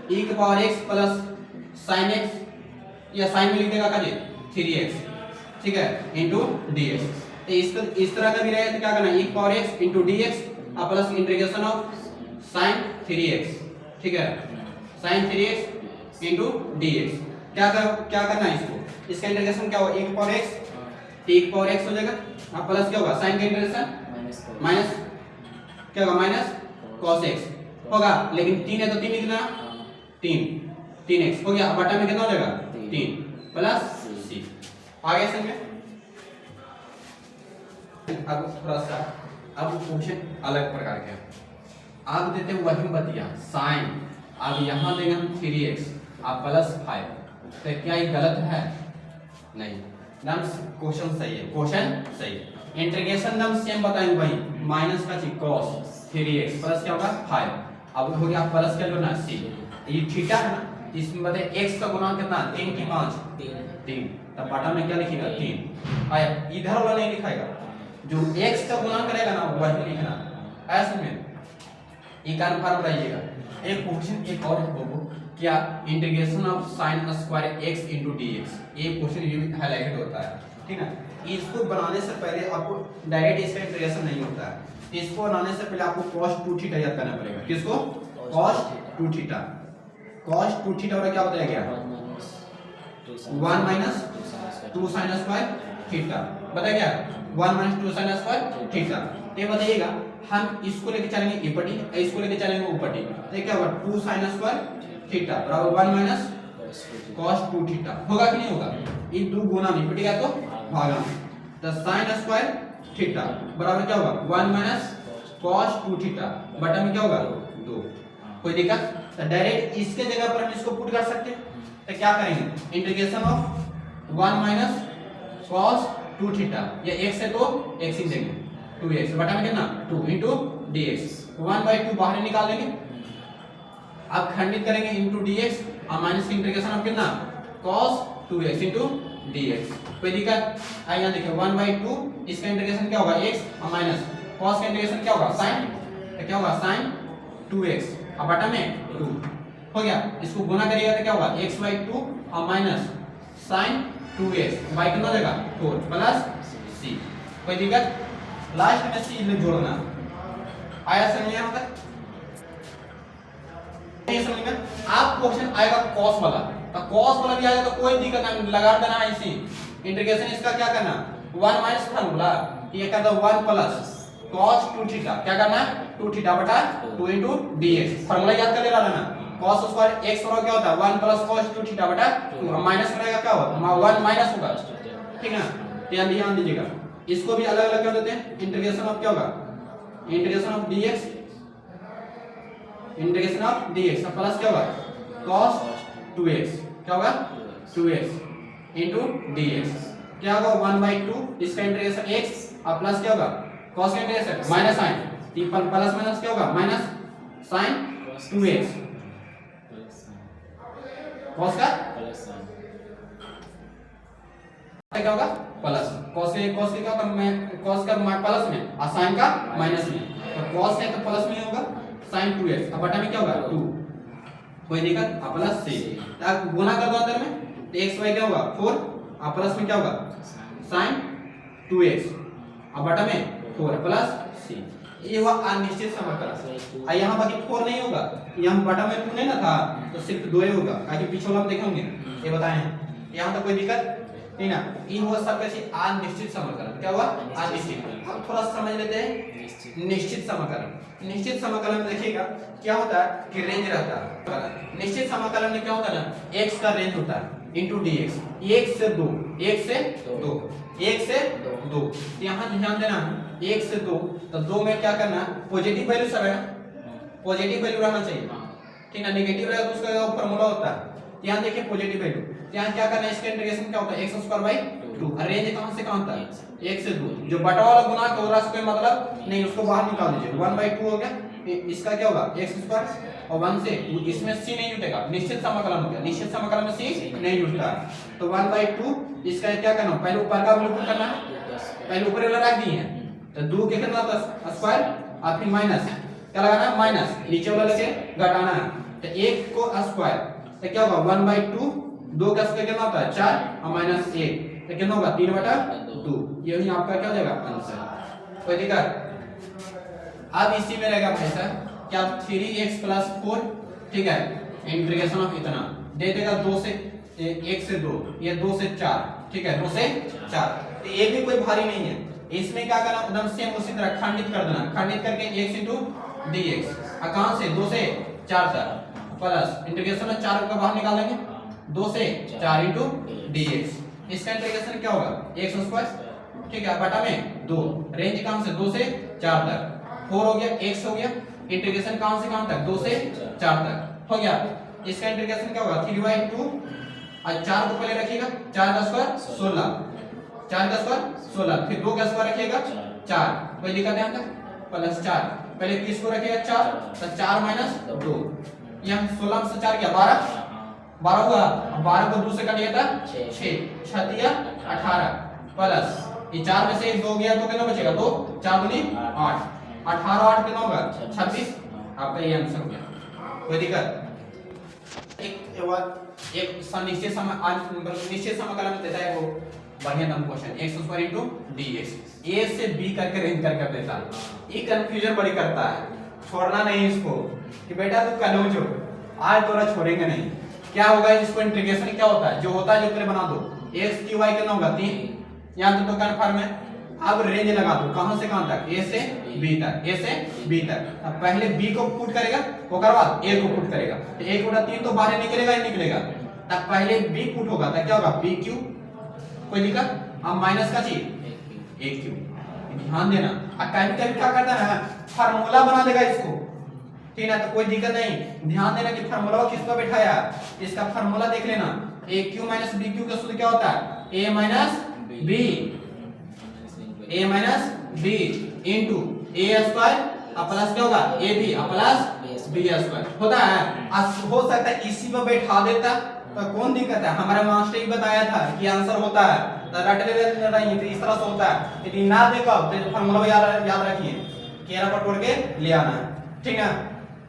e की power x plus sin x, या sin में लिख देगा काजी 3x, ठीक है, इनटू dx, तो इस तरह का भी रहे तो क्या करना है e की पावर x इनटू dx और plus integration of sin 3x, ठीक है, sin 3x इनटू dx, क्या करना है इसको, इसका इंटीग्रेशन क्या होगा e की पावर x t की पावर x हो जाएगा, अब प्लस क्या होगा sin का इंटीग्रेशन माइनस क्या होगा माइनस cos x होगा, लेकिन 3 है तो 3 लिखना, 3x हो गया, बटा में कितना हो जाएगा 3 प्लस c, आगे समझे। अब थोड़ा सा अब क्वेश्चन अलग प्रकार के, आप देते हैं वही बतिया sin, अब यहां देंगे हम 3x अब प्लस 5, तो क्या ये गलत है, नहीं, नाम क्वेश्चन सही है, क्वेश्चन सही, इंटीग्रेशन नाम सेम बताएंगे भाई, माइनस का cos 3x प्लस क्या होगा 5, अब हो गया प्लस क्या करना c, ये थीटा है ना, इसमें बताए x का गुणांक कितना 3 की 5 3, तब बटा में क्या लिखिएगा 3, आया इधर वाला नहीं लिखाएगा, जो x का गुणांक रहेगा ना वही लिखना, ऐसे में ये कन्फर्म रहिएगा। एक क्वेश्चन एक और है वो क्या, integration of sin square x into dx, ये क्वेश्चन ये भी हाईलाइटेड होता है, ठीक है, इसको बनाने से पहले आपको डायरेक्ट इसका इंटीग्रेशन नहीं होता है, इसको बनाने से पहले आपको cos 2 थीटा याद करना पड़ेगा, किसको cos 2 थीटा, cos 2 थीटा और क्या बताया गया 1 माइनस 2 sin स्क्वायर थीटा, बताया गया 1 माइनस 2 sin स्क्वायर थीटा, ये बताइएगा हम इसको लेके चलेंगे ईपटी, इसको लेके चलेंगे ऊपटी, तो क्या होगा 2 sin स्क्वायर थीटा बराबर 1 माइनस cos 2 थीटा होगा कि नहीं होगा? ये 2 गुना नहीं पिटेगा तो भागा में, तो sin स्क्वायर थीटा बराबर क्या होगा 1 माइनस cos 2 थीटा बटा में क्या होगा 2। कोई दिक्कत? तो डायरेक्ट इसके जगह पर हम इसको पुट कर सकते हैं, तो क्या करेंगे integration of 1 minus cos 2 theta, या x से तो x ही देंगे 2x बटा में कितना 2 into dx, 1/2 बाहर निकाल देंगे, अब खंडित करेंगे into dx और माइनस इंटीग्रेशन ऑफ कितना cos 2x into dx। कोई दिक्कत? आइए यहां देखिए 1/2 इसका इंटीग्रेशन क्या होगा x और माइनस cos का इंटीग्रेशन क्या होगा sin, तो क्या होगा sin 2x और बटा में 2 हो गया। इसको गुना करिएगा तो क्या होगा x/2 और माइनस sin 2x बाई कितना हो जाएगा 4 प्लस c। कोई दिक्कत? लास्ट में c ले जोड़ना आया समझ में? यहां तक नहीं समझ में? आप क्वेश्चन आएगा cos वाला, तो cos वाला भी आएगा तो कोई दिक्कत नहीं, लगा देना ऐसे इंटीग्रेशन इसका क्या करना 1 माइनस फार्मूला ये कर दो 1 प्लस cos 2 थीटा, क्या करना 2 थीटा बटा 2 into dx, फार्मूला याद कर ले लेना cos स्क्वायर x स्क्वायर क्या होता है 1 प्लस cos 2 थीटा बटा 2 और माइनस रहेगा क्या होगा 1 माइनस होगा, ठीक है ना? ध्यान दीजिएगा, इसको भी अलग अलग कर देते हैं, इंटीग्रेशन ऑफ क्या होगा integration of dx, integration of dx plus क्या होगा cos 2x, क्या होगा 2x into dx, क्या होगा 1/2 इसका इंटीग्रेशन x और प्लस क्या होगा cos का integration minus sin, plus minus क्या होगा माइनस sin 2x cos का क्या होगा प्लस, cos के क्या होगा cos का प्लस में और sin का माइनस में, तो cos है तो प्लस में होगा sin 2x अब बटा में क्या होगा 2। कोई दिक्कत? अब प्लस से अब गुना कर दो अंदर में तो x y क्या होगा 4 और प्लस में क्या होगा sin 2x अब बटा में 4 प्लस c, ये हुआ अनिश्चित समाकलन। यहाँ बाकी 4 नहीं होगा, यहाँ बटा में 2 नहीं ना था तो सिर्फ 2 ही होगा, ताकि पीछे वाला हम देखेंगे ये बताए हैं। यहाँ तो कोई दिक्कत नहीं ना, ये हुआ सबका चीज अनिश्चित समाकलन। क्या हुआ अनिश्चित। अब थोड़ा समझ लेते हैं निश्चित समाकलन। निश्चित समाकलन में देखिएगा क्या होता है कि रेंज रहता है। निश्चित समाकलन में क्या होता है ना x का रेंज होता है इनटू dx, 1 से 2, 1 से 2, 1 से 2। यहाँ ध्यान देना 1 से 2, तो 2 में क्या करना पॉजिटिव वैल्यू सब है ना, पॉजिटिव वैल्यू रहना चाहिए, ठीक है। नेगेटिव रहेगा तो उसका फार्मूला होता है। यहाँ देखिए पॉजिटिव वैल्यू, यहाँ क्या करना है इसका इंटीग्रेशन क्या होता है x² / 2। रेंज कहां से कहां तक 1 से 2, जो बटा वाला गुना के उधर से कोई मतलब नहीं, उसको बाहर निकाल दीजिए। 1/2 हो गया, इसका क्या होगा x² और 1 से 2, इसमें c नहीं जुटेगा, निश्चित समाकलन हो गया। निश्चित समाकलन में c नहीं जुटता, तो 1/2 इसका क्या करना पहले ऊपर का वैल्यू पुट करना है, पहले ऊपर वाला रख दिए हैं तो 2 के कितना होता स्क्वायर और फिर माइनस क्या लगाना है माइनस, नीचे वाला लेके घटाना है, तो 1 को स्क्वायर तो क्या होगा 1/2, 2 का स्क्वायर कितना होता है 4 और माइनस 1 तो कितना होगा 3/2। यही आपका क्या हो जाएगा आंसर। कोई दिक्कत? अब इसी में रहेगा भाई साहब क्या 3x + 4, ठीक है, इंटीग्रेशन ऑफ इतना दे देगा 2 से 1 से 2, ये 2 से 4, ठीक है, 2 से 4, तो ये भी कोई भारी नहीं है। इसमें क्या करना एकदम सेम उसी तरह खंडित कर देना, खंडित करके x * dx कहां से 2 से 4 तक प्लस इंटीग्रेशन में 4 को बाहर निकाल देंगे 2 से 4 * dx, इसका इंटीग्रेशन क्या होगा x², ठीक है, बटा में 2, रेंज कहां से 2 से 4 तक, 4 हो गया, x हो गया, इंटीग्रेशन कहां से कहां तक 2 से 4 तक हो गया। इसका इंटीग्रेशन क्या होगा 3/2 और 4 को पहले रखिएगा, 4 का स्क्वायर 16, 4 का स्क्वायर 16, फिर 2 का स्क्वायर रखिएगा 4, कोई दिक्कत है तक प्लस 4, पहले किसको रखिएगा 4, तो 4 - 2, यहाँ 16 से 4 क्या 12 हुआ, 12 को 2 से काटिएगा 6, 6 दिया 18 प्लस ये 4 में से 1 2 गया तो कितना बचेगा 2, 4 दूनी 8, 18 8 कितना होगा 26, आपका ये आंसर हो गया। कोई दिक्कत? एक निश्चित समाकलन में देता है वो बढ़िया दम क्वेश्चन x² * dx, a से b करके रेंज करके देता है। ये कंफ्यूजन बड़ी करता है, छोड़ना नहीं इसको कि बेटा तू कन्फ्यूज हो, आज तोरा छोड़ेंगे नहीं। क्या होगा इसको इंटीग्रेशन क्या होता है, जो होता है जो पहले बना दो, x की y कितना होगा 3, यहां तो कंफर्म है। अब रेंज लगा दो कहां से कहां तक, a से b तक, a से b तक। अब पहले b को पुट करेगा, ओकर बाद a को पुट करेगा, तो 1/3 तो बाहर निकलेगा ही निकलेगा, तब पहले बी पुट होगा तब क्या होगा बी क्यू, कोई दिक्कत? अब माइनस का चीज ए क्यू, ध्यान देना। अब कभी कभी क्या करता है फार्मूला बना देगा इसको, ठीक है, तो कोई दिक्कत नहीं। ध्यान देना कि फार्मूला किस पर बैठाया, इसका फार्मूला देख लेना। A cube minus b cube का सूत्र क्या होता है a minus b, a minus b into a square plus क्या होगा a b plus b square होता है। हो सकता है इसी पर बैठा देता तो कौन दिक्कत है, हमारा मास्टर ही बताया था कि आंसर होता है तो रट ले रही तो इस तरह से होता है। यदि ना देखो तो फार्मूला याद रखिए, केरा पर तोड़ के ले आना है, ठीक है,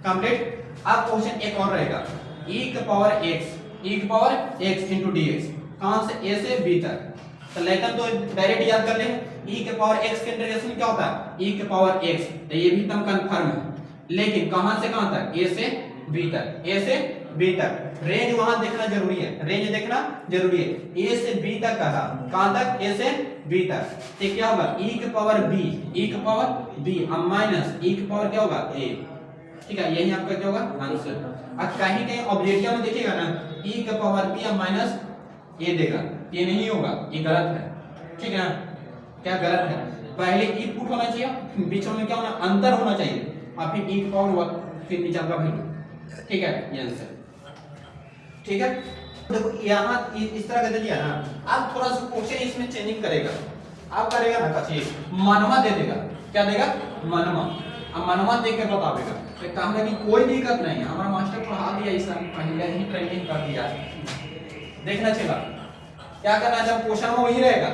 कंप्लीट। अब क्वेश्चन एक और रहेगा e के पावर x into dx, कहां से a से b तक, तो लेकिन तो डायरेक्ट याद कर ले e के पावर x के इंटीग्रेशन क्या होता है e के पावर x, तो ये भी एकदम कंफर्म है। लेकिन कहां से कहां तक a से b तक, a से b तक रेंज वहां देखना जरूरी है, रेंज देखना जरूरी है। a से b तक कहा, कहां तक a से b तक, तो क्या होगा e के पावर b अब माइनस e के पावर क्या होगा a, ठीक है, यही आपका क्या होगा आंसर। अब कहीं कहीं ऑब्जेक्टिव में देखिएगा ना e के पावर b अब माइनस a देगा, ये नहीं होगा, ये गलत है, ठीक है, क्या गलत है, पहले e पुट होना चाहिए, बीच में क्या होना अंतर होना चाहिए, और फिर e के पावर फिर नीचे का वैल्यू, ठीक है, ये आंसर, ठीक है। देखो यहाँ इस तरह का दे दिया ना, अब थोड़ा सा क्वेश्चन इसमें चेंजिंग करेगा, अब करेगा ना कथी मनवा दे देगा, क्या देगा मनवा, अब मनवा दे के बतावेगा, तो कहना कि कोई दिक्कत नहीं है, हमारा मास्टर पढ़ा दिया, इस पहले ही ट्रेनिंग कर दिया, देखना चला क्या करना है, जब क्वेश्चन में वही रहेगा,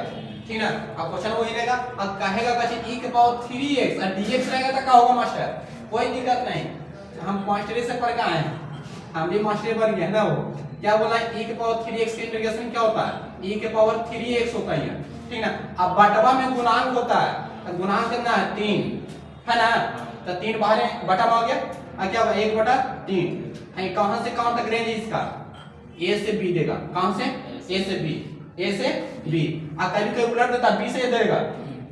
ठीक ना, अब क्वेश्चन वही रहेगा, अब कहेगा कथी e के पावर 3x और dx रहेगा तो क्या होगा मास्टर, कोई दिक्कत नहीं, हम मास्टरी से पढ़ के आए हैं, हम भी मास्टरी पढ़ गए ना, वो क्या बोला है e के पावर 3x का इंटीग्रेशन क्या होता है e के पावर 3x होता है, ठीक ना। अब बटवा में गुणांक होता है, गुणांक कितना है 3 है ना, तो 3 बाहर बटा में आ गया, अब क्या होगा 1/3, कहां से कहां तक रेंज है इसका a से b देगा, कहां से a से b, a से b, आ कभी कभी उलट देता b से a देगा,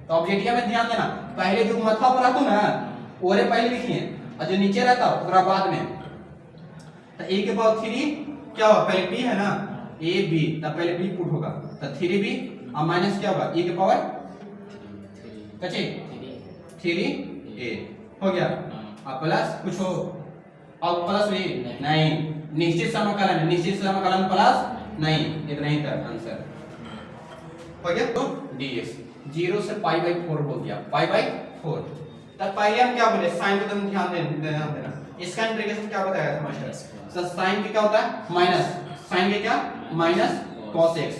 तो ऑब्जेक्टिव में ध्यान देना, पहले जो मथवा पर रहता ना ओरे पहले लिखिए और जो नीचे रहता ओकरा बाद में, तो a के पावर 3 क्या होगा पहले b है ना a b, तब पहले b पुट होगा तो 3b और माइनस क्या होगा e के पावर कचे 3a हो गया, अब प्लस कुछ हो और प्लस भी नहीं, निश्चित समाकलन है, निश्चित समाकलन प्लस नहीं, इतना ही था आंसर हो गया। तो dx 0 से π/4 बोल दिया, π/4, तब पहले हम क्या बोले साइन को तुम ध्यान देना, इसका इंटीग्रेशन क्या बताया था मास्टर, तो साइन के क्या होता है माइनस, साइन के क्या माइनस cos x,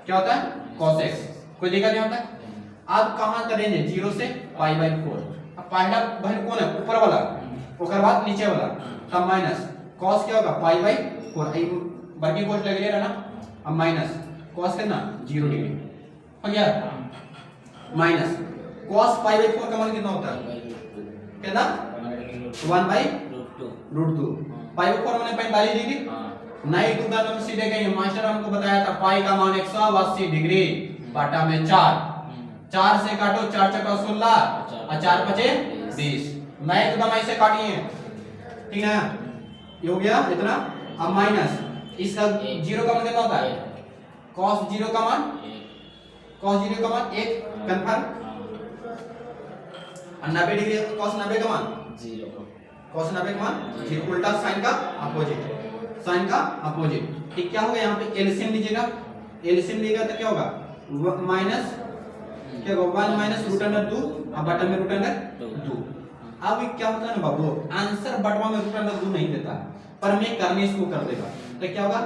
क्या होता है cos x, कोई दिक्कत नहीं होता। अब कहां का रेंज है 0 से π/4, अब पहला वैल्यू कौन है ऊपर वाला, उसके बाद नीचे वाला, तब माइनस cos क्या होगा π/4, बाकी कोस लग रहा है ना, अब माइनस cos कितना 0 डिग्री हो गया, माइनस cos π/4 का मान कितना होता है कितना 1/√2, π/4 माने 45 डिग्री, नहीं तो उधर हम सीधे कहेंगे मास्टर हमको बताया था पाई का मान 180 डिग्री बटा में 4 से काटो, 4 चक्का 16 और 4 बचे 20, नहीं तो दम ऐसे काटिए, ठीक है, ये हो गया इतना। अब माइनस इसका 0 का मान कितना होता है cos 0 का मान 1 कंफर्म, 90 डिग्री cos 90 का मान 0, cos 90 का मान 0, उल्टा साइन का अपोजिट, साइन का अपोजिट, ठीक, क्या होगा यहाँ पे एलसीएम लीजिएगा, एलसीएम लीजिएगा तो क्या होगा माइनस क्या होगा 1 माइनस √2 और बटा में √2। अब क्या होता है ना बाबू, आंसर बटवा में √2 नहीं देता, पर मैं करने इसको कर देगा, तो क्या होगा,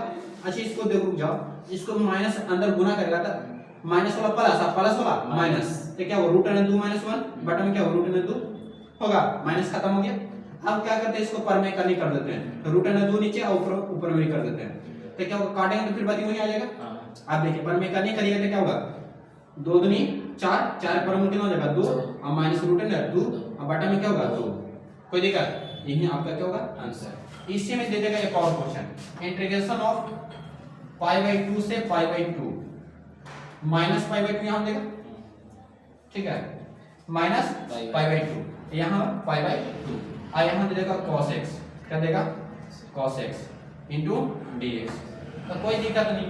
अच्छा इसको देखो जाओ, इसको माइनस अंदर गुना करेगा तो माइनस वाला प्लस वाला माइनस, तो क्या होगा √2 - 1 बटा में क्या होगा √2 होगा, माइनस खत्म हो गया। अब क्या करते हैं इसको पर में करनी कर देते हैं, तो √2 नीचे और ऊपर में कर देते हैं, तो क्या होगा काटेंगे तो फिर बात वही आ जाएगा। आप देखिए पर में करनी करिएगा तो क्या होगा 2 दूनी 4, 4 पर में कितना हो जाएगा 2 और माइनस √2 और बटा में क्या होगा 2, कोई दिक्कत, यही आपका क्या होगा आंसर। इसी में दे देगा एक और क्वेश्चन, इंटीग्रेशन ऑफ π/2 से π/2 माइनस π/2 यहां देगा, ठीक है, माइनस π/2 यहां π/2 और यहां दे देगा cos x, क्या देगा cos x into dx, तो कोई दिक्कत नहीं,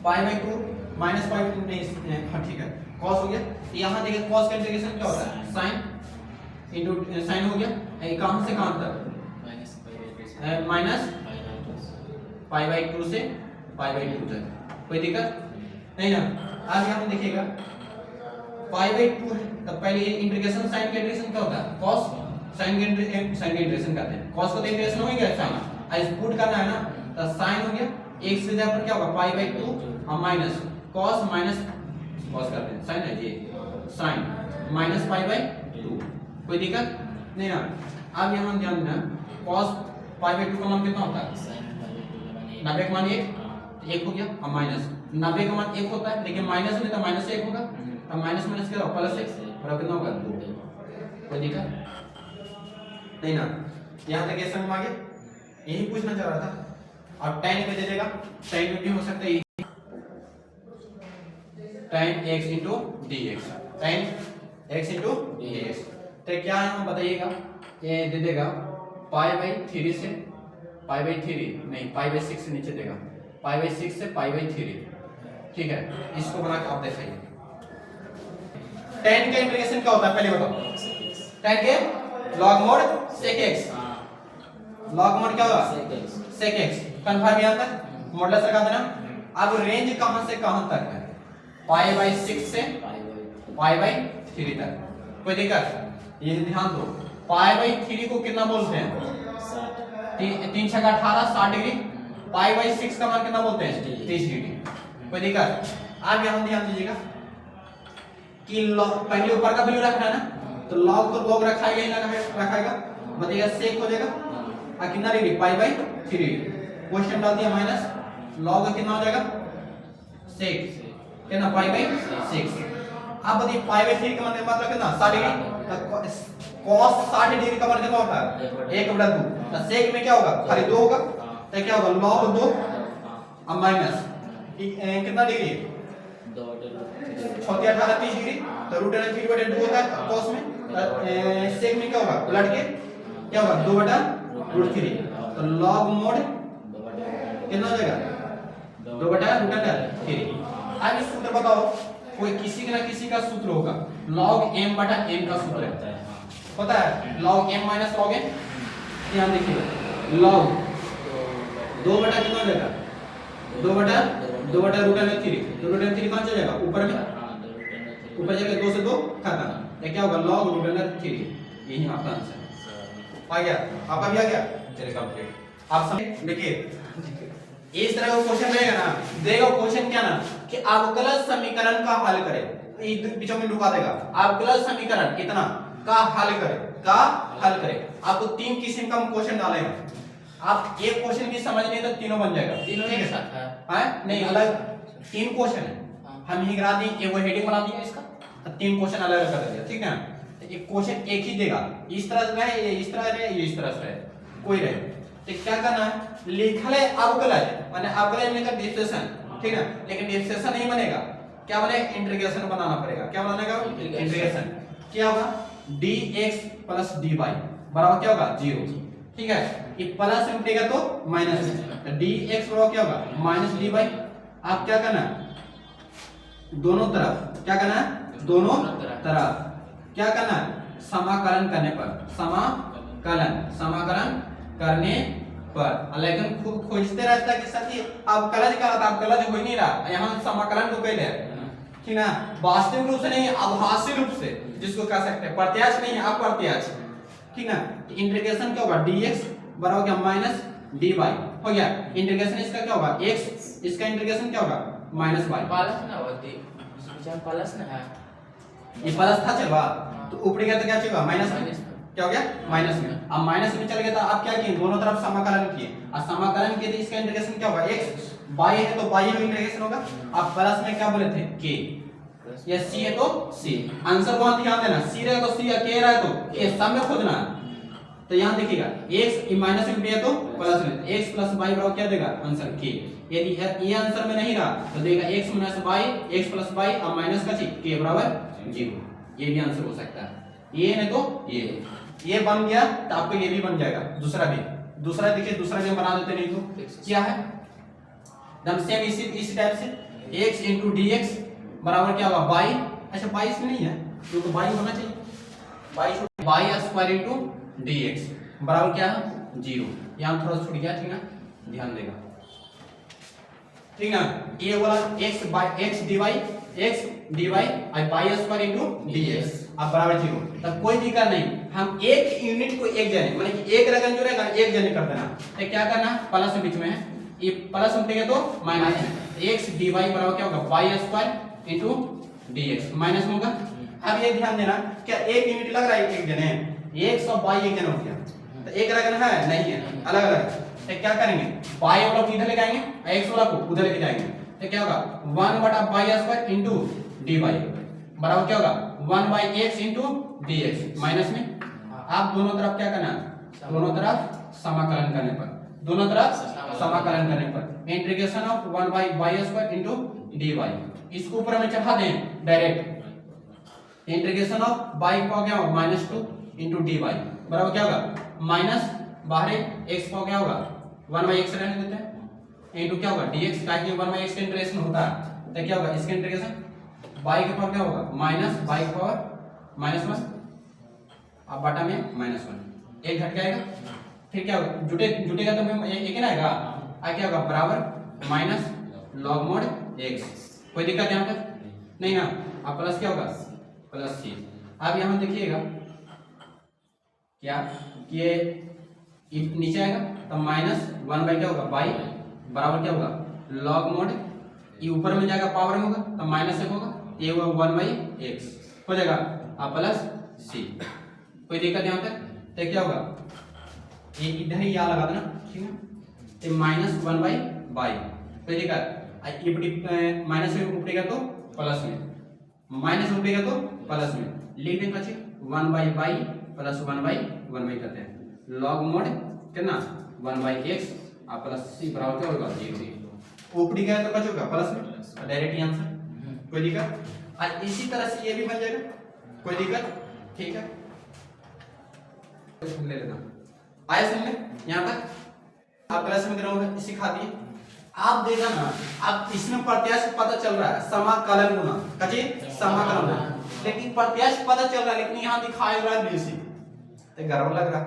पाई बाई 2 माइनस पाई नहीं, हाँ ठीक है, cos हो गया। यहाँ देखिए cos का इंटीग्रेशन क्या होता है, sin इनटू sin हो गया, ये कहां से कहां तक, माइनस पाई बाई 2 से पाई बाई 2 तक, कोई दिक्कत नहीं ना। अब यहाँ देखिएगा पाई बाई 2 है, तब पहले इंटीग्रेशन sin का इंटीग्रेशन क्या होता है, cos, sin का इंटीग्रेशन करते हैं, cos का तो इंटीग्रेशन हो गया, sin आज पुट करना है ना, तो sin हो गया, एक से जगह पर क्या होगा पाई बाई 2 और माइनस cos माइनस cos करते हैं, sin है ये sin माइनस पाई बाई 2, कोई दिक्कत नहीं ना। अब यहाँ ध्यान देना cos पाई बाई 2 का मान कितना होता है, 90 का मान 1 हो गया, और माइनस 90 का मान 1 होता है, लेकिन माइनस में तो माइनस से 1 होगा, अब माइनस माइनस क्या होगा प्लस 1 और कितना होगा 2, कोई दिक्कत नहीं ना। यहाँ तक ये समझ में आ गया, यही पूछना चाह रहा था। अब tan में दे देगा, tan में भी हो सकता है tan x into dx, tan x into dx, तो क्या है हम बताइएगा, ये दे देगा पाई बाई 3 से पाई बाई 3 नहीं पाई बाई 6 से नीचे देगा, पाई बाई 6 से पाई बाई 3, ठीक है, इसको बना के आप दिखाइए। tan का इंटीग्रेशन क्या होता है पहले बताओ, tan के log mod sec x, log mod क्या होगा sec x, कंफर्म यहाँ तक मॉडुलस लगा देना। अब रेंज कहां से कहां तक है, पाई बाई 6 से पाई बाई 3 तक, कोई दिक्कत, ये ध्यान दो, पाई बाई 3 को कितना बोलते हैं, 3 छक्का 18 60 डिग्री, पाई बाई 6 का मान कितना बोलते हैं 30 डिग्री, कोई दिक्कत। अब यहाँ ध्यान दीजिएगा कि पहले ऊपर का वैल्यू रखना है ना, तो log तो log रखाएगा ही रखाएगा, बताइएगा sec हो जाएगा, और कितना डिग्री पाई बाई 3, क्वेश्चन डाल दिया माइनस log का कितना हो जाएगा sec कितना पाई बाई 6। अब बताइए पाई बाई 3 का मतलब कितना 60 डिग्री, cos 60 डिग्री का मतलब कितना होता है 1/2, तो sec में क्या होगा खाली 2 होगा, तो क्या होगा log 2 अब माइनस कितना डिग्री 6 18 30 डिग्री, तो रूट 3/2 होता है cos में, sec में क्या होगा उलट के क्या होगा 2/√3, तो log mod कितना हो जाएगा 2/√3। अब इस सूत्र बताओ, कोई किसी ना किसी का सूत्र होगा, log m बटा n का सूत्र होता है log m minus log n, ध्यान देखिए log 2 बटा कितना हो जाएगा 2/√3, तो √3 कहां चला जाएगा ऊपर में, ऊपर जाएगा 2 से 2 खत्म, ये क्या होगा log √3, यही आपका आंसर आ गया, आपका भी आ गया, चलिए कंप्लीट। आप समझ देखिए इस तरह का क्वेश्चन रहेगा ना, देगा क्वेश्चन क्या ना कि अवकलज समीकरण का हल करें, बीचों में डुबा देगा, अवकलज समीकरण कितना का हल करे, आपको 3 किस्म का क्वेश्चन डालेगा, आप एक क्वेश्चन भी समझ नहीं तो तीनों बन जाएगा, तीनों एक साथ है नहीं अलग 3 क्वेश्चन है, हम यही करा दिए, एक वो हेडिंग बना दिया इसका, 3 क्वेश्चन अलग कर दिया, ठीक है, एक क्वेश्चन एक ही देगा, इस तरह से रहे, ये इस तरह रहे, ये इस तरह से रहे, कोई रहे, तो क्या करना है, लिखल है अवकलज, माने अवकलज में का डिफरेंशिएशन, ठीक है, लेकिन डिफरेंशिएशन नहीं बनेगा, क्या बनेगा इंटीग्रेशन बनाना पड़ेगा, क्या बनानेगा इंटीग्रेशन, क्या होगा dx प्लस dy बराबर क्या होगा 0, ठीक है, ये प्लस में उठेगा तो माइनस में, तो dx बराबर क्या होगा माइनस dy। आप क्या करना दोनों तरफ, क्या करना है दोनों तरफ क्या करना है समाकलन करने पर, समाकलन करने पर, लेकिन खूब खोजते रहता है कि सर जी अब कलज कर रहा था, अब कलज हो ही नहीं रहा, यहाँ समाकलन को पहले ठीक ना, वास्तविक रूप से नहीं आभासी रूप से जिसको कह सकते हैं, प्रत्यक्ष नहीं है अप्रत्यक्ष, ठीक ना, इंटीग्रेशन क्या होगा dx बराबर क्या माइनस dy हो गया, इंटीग्रेशन इसका क्या होगा x, इसका इंटीग्रेशन क्या होगा माइनस y, प्लस ना होती प्लस ना है, ये प्लस था चलवा, तो ऊपर गया तो क्या चलेगा माइनस में, क्या हो गया माइनस में, अब माइनस में चल गया तो आप क्या किए दोनों तरफ समाकलन किए, और समाकलन किए तो इसका इंटीग्रेशन क्या होगा x, y है तो y में इंटीग्रेशन होगा, अब प्लस में क्या बोले थे k, या c है तो c, आंसर को ध्यान देना, c रहेगा तो c या k रहा है तो k, सब में खोजना है, तो यहाँ देखिएगा x माइनस में है तो प्लस में, x प्लस y बराबर क्या देगा आंसर k, यदि ये आंसर में नहीं रहा तो देगा x minus y, x plus y और माइनस का चीज k बराबर 0, ये भी आंसर हो सकता है, ये नहीं तो ये बन गया तो आपको ये भी बन जाएगा, दूसरा देखिए दूसरा भी बना देते नहीं तो क्या है जब सेम इसी टाइप से x इंटू डी एक्स बराबर क्या होगा बाई, अच्छा बाई इसमें नहीं है तो बाई होना चाहिए, by square into d x बराबर क्या है 0। यहाँ थोड़ा छूट गया, ठीक ना, ध्यान देगा, ठीक ना। ये वाला x बाई x dy और by square into d x अब बराबर 0। तब कोई दिक्कत नहीं, हम एक यूनिट को एक जने माने कि एक रकम जो रहेगा एक जने कर देना, तो क्या करना प्लस बीच में है, ये प्लस उठेगा तो माइनस x dy बराबर क्या होगा by square into d x minus में होगा। अब ये ध्यान देना क्या एक यूनिट लग रहा है एक जने, x और बाई एक जने हो गया, तो एक रकम है नहीं है अलग अलग, तो क्या करेंगे बाई वाला को इधर लेके आएंगे और x वाला को उधर लेके जाएंगे, तो क्या होगा 1 बटा y square into d y बराबर क्या होगा 1 by x into d x minus में। आप दोनों तरफ क्या करना, दोनों तरफ समाकलन करने पर, दोनों तरफ समाकलन करने पर integration of 1 by y square into d y, इसको ऊपर में चढ़ा दें डायरेक्ट, इंटीग्रेशन ऑफ बाई का क्या होगा -2 इंटू डी वाई बराबर क्या होगा माइनस बाहर एक्स का क्या होगा 1 बाई एक्स रहने देते हैं इंटू क्या होगा dx, ताकि 1 बाई एक्स का इंटीग्रेशन होता है तो क्या होगा इसका इंटीग्रेशन बाई के पावर क्या होगा माइनस बाई के पावर -1 अब बटा में -1 एक घट जाएगा, फिर क्या होगा जुटेगा तो में एक ही ना आएगा, आ क्या होगा बराबर माइनस लॉग मोड x, कोई दिक्कत यहाँ पर नहीं ना। अब प्लस क्या होगा प्लस c। अब यहाँ देखिएगा क्या ये नीचे आएगा तो -1 बाई क्या होगा बाई बराबर क्या होगा लॉग मोड, ये ऊपर में जाएगा पावर में होगा तो -1 होगा, ये होगा 1 बाई एक्स हो जाएगा अब प्लस c, कोई दिक्कत यहाँ तक, तो क्या होगा ये इधर ही यहाँ लगा देना, ठीक है, तो -1 बाई बाई, कोई दिक्कत माइनस में उपड़ेगा तो प्लस में, माइनस में उपड़ेगा तो प्लस में, लिख दें कच्चे 1 बाई बाई प्लस 1 बाई करते हैं, लॉग मोड कितना 1 बाई एक्स और प्लस सी बराबर क्या होगा 0, ऊपरी गया तो कच होगा प्लस में, डायरेक्ट आंसर, कोई दिक्कत। और इसी तरह से ये भी बन जाएगा, कोई दिक्कत, ठीक है, ले लेना आया समझ में यहाँ तक आप प्लस में रहोगे सिखा दिए। आप देखा ना अब इसमें प्रत्याश पता चल रहा है समाकलन गुना कजी समाकलन गुना, लेकिन प्रत्याश पता चल रहा है लेकिन यहाँ दिखाई रहा है बीसी, तो गर्व लग रहा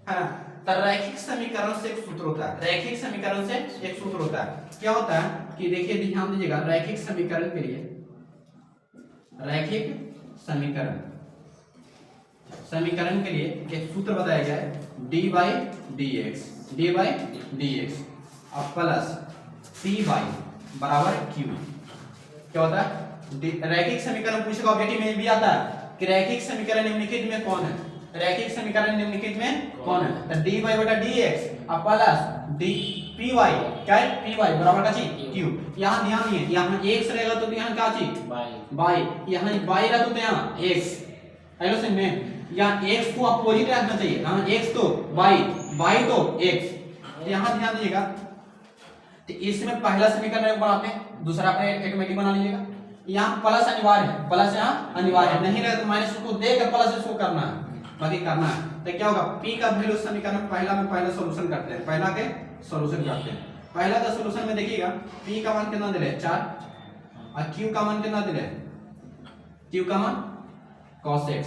है ना। तो रैखिक समीकरण से एक सूत्र होता है, रैखिक समीकरण से एक सूत्र होता है, क्या होता है कि देखिए ध्यान दीजिएगा, रैखिक समीकरण के लिए रैखिक समीकरण के लिए एक सूत्र बताया गया है डी बाई डी एक्स और प्लस सी बाई बराबर क्यू। क्या होता है रैखिक समीकरण पूछेगा ऑब्जेक्टिव में भी आता है कि रैखिक समीकरण निम्नलिखित में कौन है, रैखिक समीकरण निम्नलिखित में कौन है, तो डी वाई बटा डी एक्स और प्लस डी पी वाई क्या है पी वाई बराबर का चीज क्यू। यहाँ ध्यान दिए यहाँ एक्स रहेगा तो यहाँ क्या चीज बाई, यहाँ बाई रहेगा तो यहाँ एक्स, हेलो सुन में यहाँ एक्स को अपोजिट रखना चाहिए, यहाँ एक्स तो बाई तो एक्स, यहाँ ध्यान दीजिएगा। तो इसमें पहला समीकरण बनाते हैं, दूसरा अपने ऑटोमेटिक बना लीजिएगा। यहाँ प्लस अनिवार्य है, प्लस यहाँ अनिवार्य है, नहीं रहे तो माइनस को देकर प्लस इसको करना है, बाकी करना है। तो क्या होगा p का वैल्यू समीकरण पहला सॉल्यूशन करते हैं, पहला के सॉल्यूशन करते हैं। पहला का सॉल्यूशन में देखिएगा p का मान कितना दिले 4 और q का मान कितना दिले, q का मान cos x,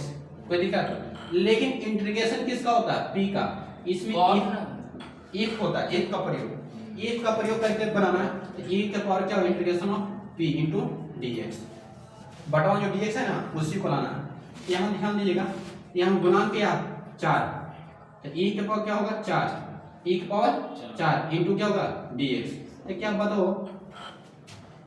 कोई दिक्कत। लेकिन इंटीग्रेशन किसका होता है p का, इसमें if होता है, if का प्रयोग करके बनाना है। तो e के पावर क्या होगा integration of p into dx, बटा जो dx है ना उसी को लाना है। यहाँ ध्यान दीजिएगा, यहाँ गुणांक क्या 4, तो e के पावर क्या होगा 4, e के पावर 4 इनटू क्या होगा dx। तो क्या बताओ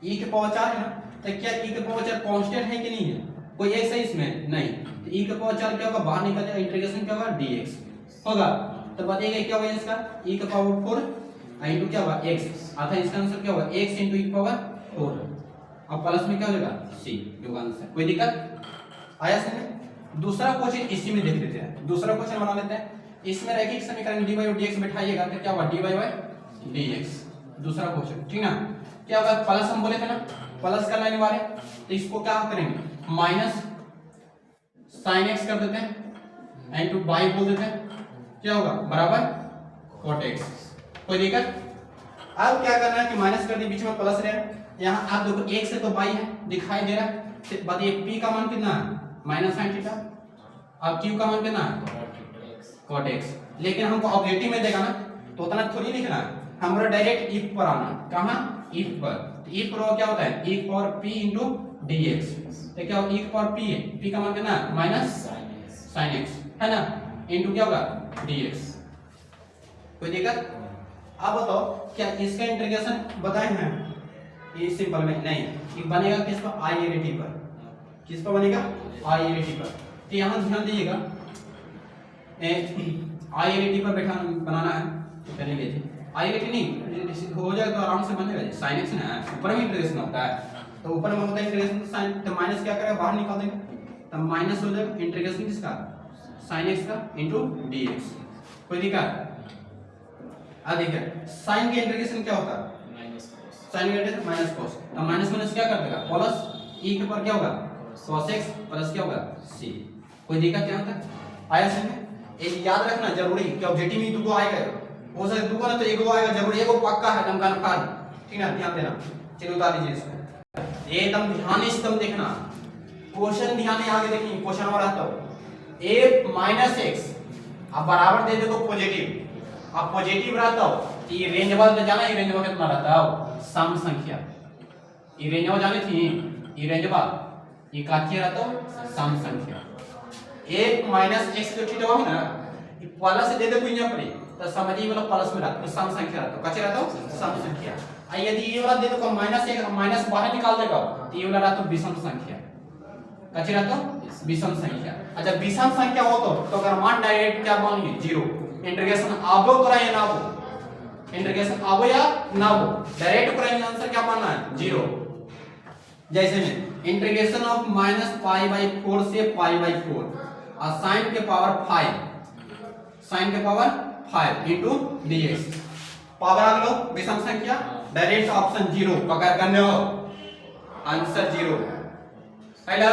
e के पावर 4 है ना, तो क्या e के पावर 4 कांस्टेंट है कि नहीं है, कोई x है इसमें नहीं, तो e के पावर 4 क्या होगा बाहर निकल जाएगा, इंटीग्रेशन क्या होगा dx होगा। तो बताइएगा क्या होगा इसका e के पावर 4 इनटू क्या होगा x, अर्थात इसका आंसर क्या होगा x इनटू e के पावर 4 और प्लस में क्या हो जाएगा c, जो आंसर। कोई दिक्कत आया समझ। दूसरा क्वेश्चन इसी में देख लेते हैं, दूसरा क्वेश्चन बना लेते हैं। इसमें रैखिक समीकरण dy और dx बैठाइएगा तो क्या होगा dy बाय dx, दूसरा क्वेश्चन, ठीक ना। क्या होगा प्लस हम बोले थे ना, प्लस करना अनिवार्य, तो इसको क्या करेंगे माइनस sin x कर देते हैं इनटू बाई बोल देते हैं, क्या होगा बराबर cot x। कोई दिक्कत अब क्या करना है कि माइनस कर दिए, बीच में प्लस रहे, यहाँ आप देखो एक से तो बाई है दिखाई दे रहा है, बताइए पी का मान कितना है माइनस साइन थीटा, अब क्यू का मान कितना है cot x, लेकिन हमको ऑब्जेक्टिव में देगा ना तो उतना थोड़ी लिखना है, हमारा डायरेक्ट इफ पर आना, कहाँ इफ पर, तो इफ पर क्या होता है if power p into dx, तो क्या होगा इफ पावर p है, p का मान कितना है माइनस sin x है ना, इनटू क्या होगा dx, कोई दिक्कत। अब बताओ क्या इसका इंटीग्रेशन बताए हैं, ये सिंपल में नहीं, ये बनेगा किस पर आईएलटी पर, किस पर बनेगा आईएलटी पर, तो यहाँ ध्यान दीजिएगा आईएलटी पर बैठा बनाना है, तो पहले लीजिए आईएलटी नहीं हो जाएगा तो आराम से बनेगा, sin x ना ऊपर में इंटीग्रेशन होता है, तो ऊपर में होता है इंटीग्रेशन sin, तो माइनस क्या करेगा बाहर निकाल देगा, तब माइनस हो जाएगा इंटीग्रेशन किसका sin x का इनटू dx, कोई दिक्कत। अब देखिए sin के इंटीग्रेशन क्या होता है sin का इंटीग्रेशन माइनस cos, तो माइनस माइनस क्या कर देगा प्लस, e के ऊपर क्या होगा cos x प्लस क्या होगा c, कोई दिक्कत यहाँ तक आया समझ। एक याद रखना जरूरी कि ऑब्जेक्टिव में दो आएगा, हो सकता है दो ना तो एक आएगा जरूर, एक पक्का है एकदम कन्फर्म, ठीक है ध्यान देना। चलिए उतार लीजिए इसको, एकदम ध्यान से तुम देखना क्वेश्चन, ध्यान आगे देखिए क्वेश्चन और आता हो a माइनस एक्स अब बराबर दे देखो पॉजिटिव, अब पॉजिटिव रहता हो तो ये रेंज वाला जाना, ये रेंज वाला कितना रहता हो सम संख्या, ये रेंज वाला जाने थी, ये रेंज वाला ये काची रहता हो सम संख्या, एक माइनस एक्स जो थीटा होगा ना ये प्लस दे दे कोई यहाँ पर, तो समझिए वाला प्लस में रहता है सम संख्या रहता है, काची रहता हो सम संख्या, और यदि ये वाला दे दो माइनस एक माइनस बाहर निकाल देगा तो ये वाला रहता है विषम संख्या, काची रहता हो विषम संख्या। अच्छा विषम संख्या हो तो अगर मान डायरेक्ट क्या मान लिए जीरो, इंटीग्रेशन आबो करा या ना हो, इंटीग्रेशन आबो या ना हो, डायरेक्ट करेंगे आंसर क्या मानना है जीरो। जैसे में integration of minus pi by 4 से पाई बाई 4 और साइन के पावर 5, साइन के पावर 5 इनटू dx, पावर आ लो विषम संख्या, डायरेक्ट ऑप्शन जीरो पकड़ करने हो, आंसर जीरो। हेलो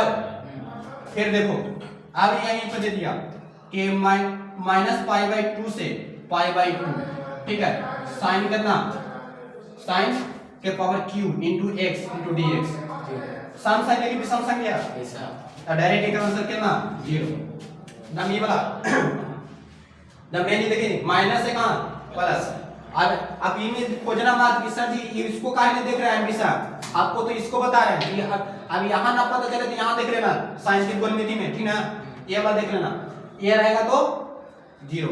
फिर देखो अब यहीं पे दे दिया कि माइनस पाई बाई 2 से पाई बाई 2, ठीक है, साइन करना साइन के power q into x into dx, सम साइन लेकिन विषम संख्या ऐसा डायरेक्ट एक आंसर कितना जीरो, दम ये वाला दम रेंज देखिए माइनस है कहां प्लस, अब ये में खोजना मत कि सर जी इसको काहे नहीं देख रहे हैं हमेशा, आपको तो इसको बता रहे हैं, अब यहाँ ना पता चले तो यहाँ देख लेना साइन की गोलमिति में, ठीक ना, ये वाला देख लेना, ये रहेगा तो जीरो,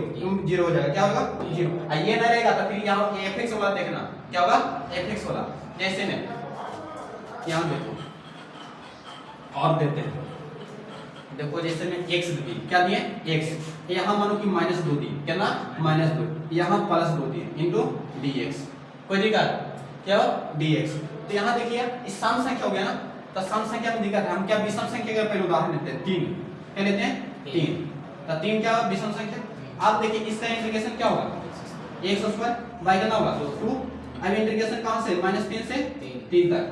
जीरो हो जाएगा, क्या होगा जीरो, और ये ना रहेगा तो फिर यहाँ fx वाला देखना क्या होगा fx वाला, जैसे में यहाँ देखो और देते हैं, देखो जैसे में x दी क्या दिए x, यहाँ मानो कि माइनस 2 दी क्या ना माइनस 2, यहाँ प्लस 2 दी इनटू dx, कोई दिक्कत क्या हो dx, तो यहाँ देखिए इस सम संख्या हो गया ना, तो सम संख्या में दिक्कत है, हम क्या विषम संख्या का पहले उदाहरण लेते हैं 3, क्या लेते हैं 3, तो 3 क्या विषम संख्या, अब देखिए इसका इंटीग्रेशन क्या होगा x स्क्वायर y का ना होगा 2, अब इंटीग्रेशन कहां से -3 से 3 तक,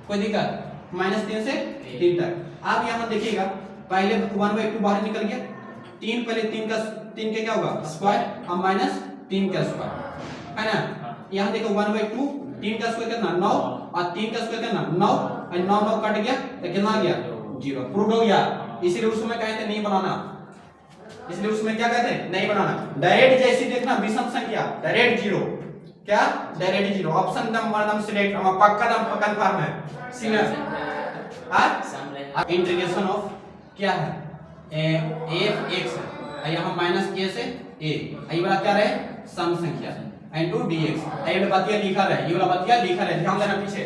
कोई दिक्कत -3 से 3 तक। अब यहां देखिएगा पहले 1/2 बाहर निकल गया, 3 पहले 3 का क्या होगा स्क्वायर और -3 का स्क्वायर है ना, यहां देखो 1/2 3 का स्क्वायर कितना 9 और 3 का स्क्वायर कितना 9 और 9 9 कट गया तो कितना आ गया जीरो, प्रूव हो गया, इसीलिए उसमें कहते नहीं बनाना, इसलिए उसमें क्या कहते हैं नहीं बनाना, डायरेक्ट जैसे देखना विषम संख्या डायरेक्ट जीरो, क्या direct zero, option number select हम पक्का दम कंफर्म है सिंगल, हां इंटीग्रेशन ऑफ क्या है f(x) है, यहां माइनस a से a, ये वाला क्या रहे सम संख्या इनटू dx, ये वाला बतिया लिखा रहे, ये वाला बतिया लिखा रहे, ध्यान देना पीछे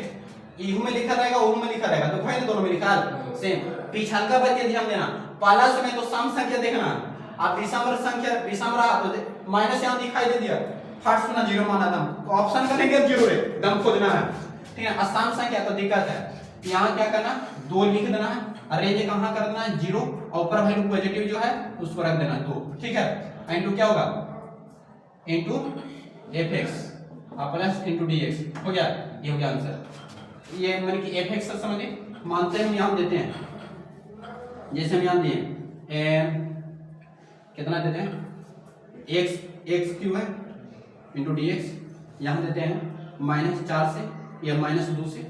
इहू में लिखा रहेगा ओहू में लिखा रहेगा, तो भाई दोनों में लिखा सेम, पीछल का बतिया ध्यान देना, प्लस में तो सम संख्या देखना, आप विषम संख्या विषम रहा तो माइनस यहां दिखाई दे दिया, फट सुना जीरो माना दम, तो ऑप्शन करेंगे जीरो है दम खोजना है, ठीक है, असम संख्या तो दिक्कत है, यहां क्या करना 2 लिख देना है, रेंज कहां कर देना है जीरो, और ऊपर वैल्यू पॉजिटिव जो है उसको रख देना 2, ठीक है, इनटू क्या होगा into fx plus into dx, हो गया, ये हो गया आंसर, ये माने कि fx से समझिए, मानते हैं हम यहां देते हैं, जैसे हम यहां दिए कितना देते हैं x क्यू है इनटू dx, यहां देते हैं -4 से या -2 से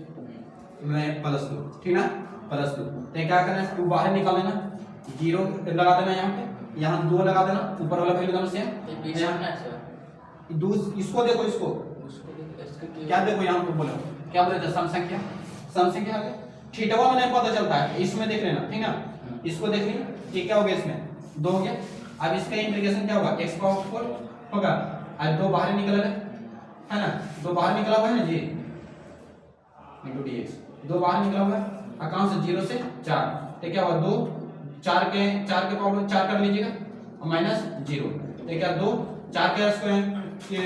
मैं +2, ठीक ना, +2। तो क्या करना है, 2 बाहर निकाल लेना, 0 लगा देना यहाँ पे, यहाँ 2 लगा देना, ऊपर वाला वैल्यू दोनों सेम। ये बीच में है सर। इसको देखो, इसको इसको क्या देखो, यहाँ पे बोलो क्या बोले थे, सम संख्या, सम संख्या आ गया। थीटा में नहीं पता चलता है, इसमें देख लेना, ठीक ना, इसको देख लेना, ये क्या हो गया, इसमें 2 हो गया। अब इसका इंटीग्रेशन क्या होगा, x पावर 4 होगा, और 2 बाहर निकल है ना, 2 बाहर निकला हुआ है ना जी, इंटू dx, 2 बाहर निकला हुआ है, अकाउंट से 0 से 4, तो क्या होगा 2, 4 के पावर 4 कर लीजिएगा, और -0, तो क्या 2, 4 के स्क्वायर के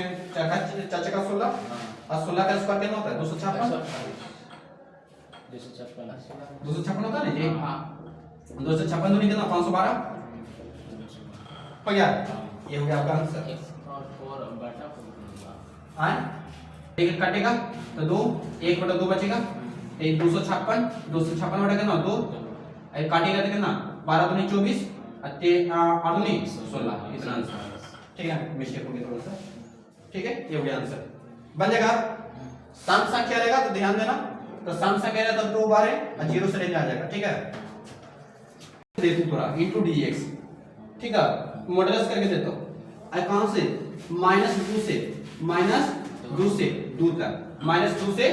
चाचा का 16, और 16 का स्क्वायर कितना होता है, 256, 256 होता है ना जी, हाँ 256 दूनी कितना, 512 हो गया। ये हो गया आपका आंसर। हाँ एक कटेगा तो 2, 1/2 बचेगा, एक 256 बटा कितना 2, एक काटेगा तो कितना 12 दूनी 24, और 8 दूनी 16, इतना आंसर, ठीक है, मिस्टेक हो गया थोड़ा सा, ठीक है, ये हो गया आंसर, बन जाएगा। सम संख्या रहेगा तो ध्यान देना, तो सम संख्या रहेगा तो 2 बार है और 0 से रेंज आ जाएगा, ठीक है। देखो थोड़ा इनटू dx, ठीक है, मॉडुलस करके देता हूं, कहां से -2 से -2 से 2 तक, -2 से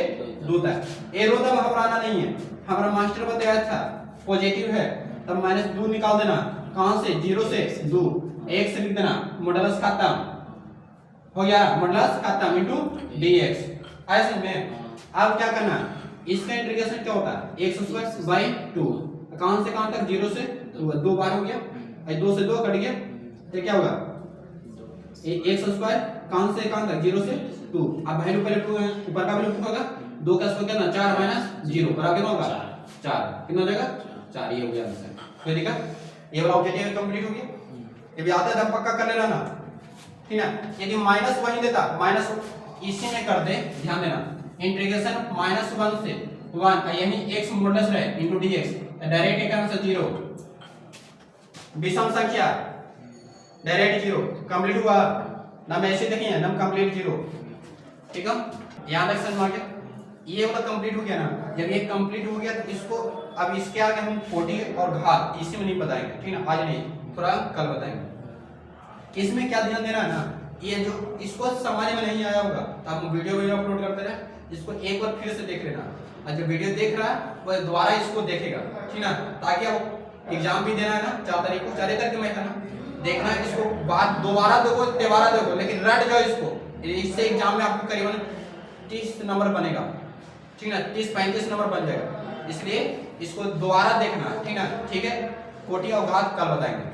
2 तक, एरो दम घबराना नहीं है, हमारा मास्टर बताया था पॉजिटिव है तब -2 निकाल देना, कहां से 0 से 2, 1 से लिख देना, मॉडुलस खत्म हो गया, मॉडुलस खत्म इनटू dx, ऐसे में अब क्या करना, इसका इंटीग्रेशन क्या होता है, x²/2, कहां से कहां तक 0 से 2 बार हो गया, 2 से 2 कट गया, तो क्या होगा x² कहां से कहां तक 0 से 2, अब वैल्यू पहले 2 है, ऊपर का वैल्यू होगा 2 का स्क्वायर कितना 4 - 0 बराबर कितना होगा 4, कितना हो जाएगा 4, ये हो गया आंसर, कोई दिक्कत, ये वाला ऑब्जेक्टिव कंप्लीट हो गया। ये भी आता है तब पक्का कर लेना ना, ठीक है। यदि माइनस वही देता, माइनस इसी में कर दे, ध्यान देना, इंटीग्रेशन -1 से 1, यही x मॉडुलस रहे इनटू dx, डायरेक्ट एक आंसर 0, विषम संख्या डायरेक्ट 0 कंप्लीट हुआ ना, मैं ऐसे देखिए ना कंप्लीट 0, ठीक है, यहां तक समझ आ गया, ये वाला कंप्लीट हो गया ना, जब ये कंप्लीट हो गया तो इसको अब इसके आगे हम कोटि और घात इसी में नहीं बताएंगे, ठीक है ना, आज नहीं, थोड़ा कल बताएंगे। इसमें क्या ध्यान देना है ना, ये जो इसको समझ में नहीं आया होगा तो आप वीडियो अपलोड करते रहे, इसको एक बार फिर से देख लेना, और जो वीडियो देख रहा है वो दोबारा इसको देखेगा, ठीक ना, ताकि आप एग्जाम भी देना है ना 4 तारीख को, 4 तारीख में है ना, देखना है इसको, बात दोबारा देखो, तिबारा देखो, लेकिन रट जाओ इसको, इससे एग्जाम में आपको करीबन 30 नंबर बनेगा, ठीक ना, 30-35 नंबर बन जाएगा, इसलिए इसको दोबारा देखना, ठीक ना, ठीक है, कोटि और घात कल बताएंगे।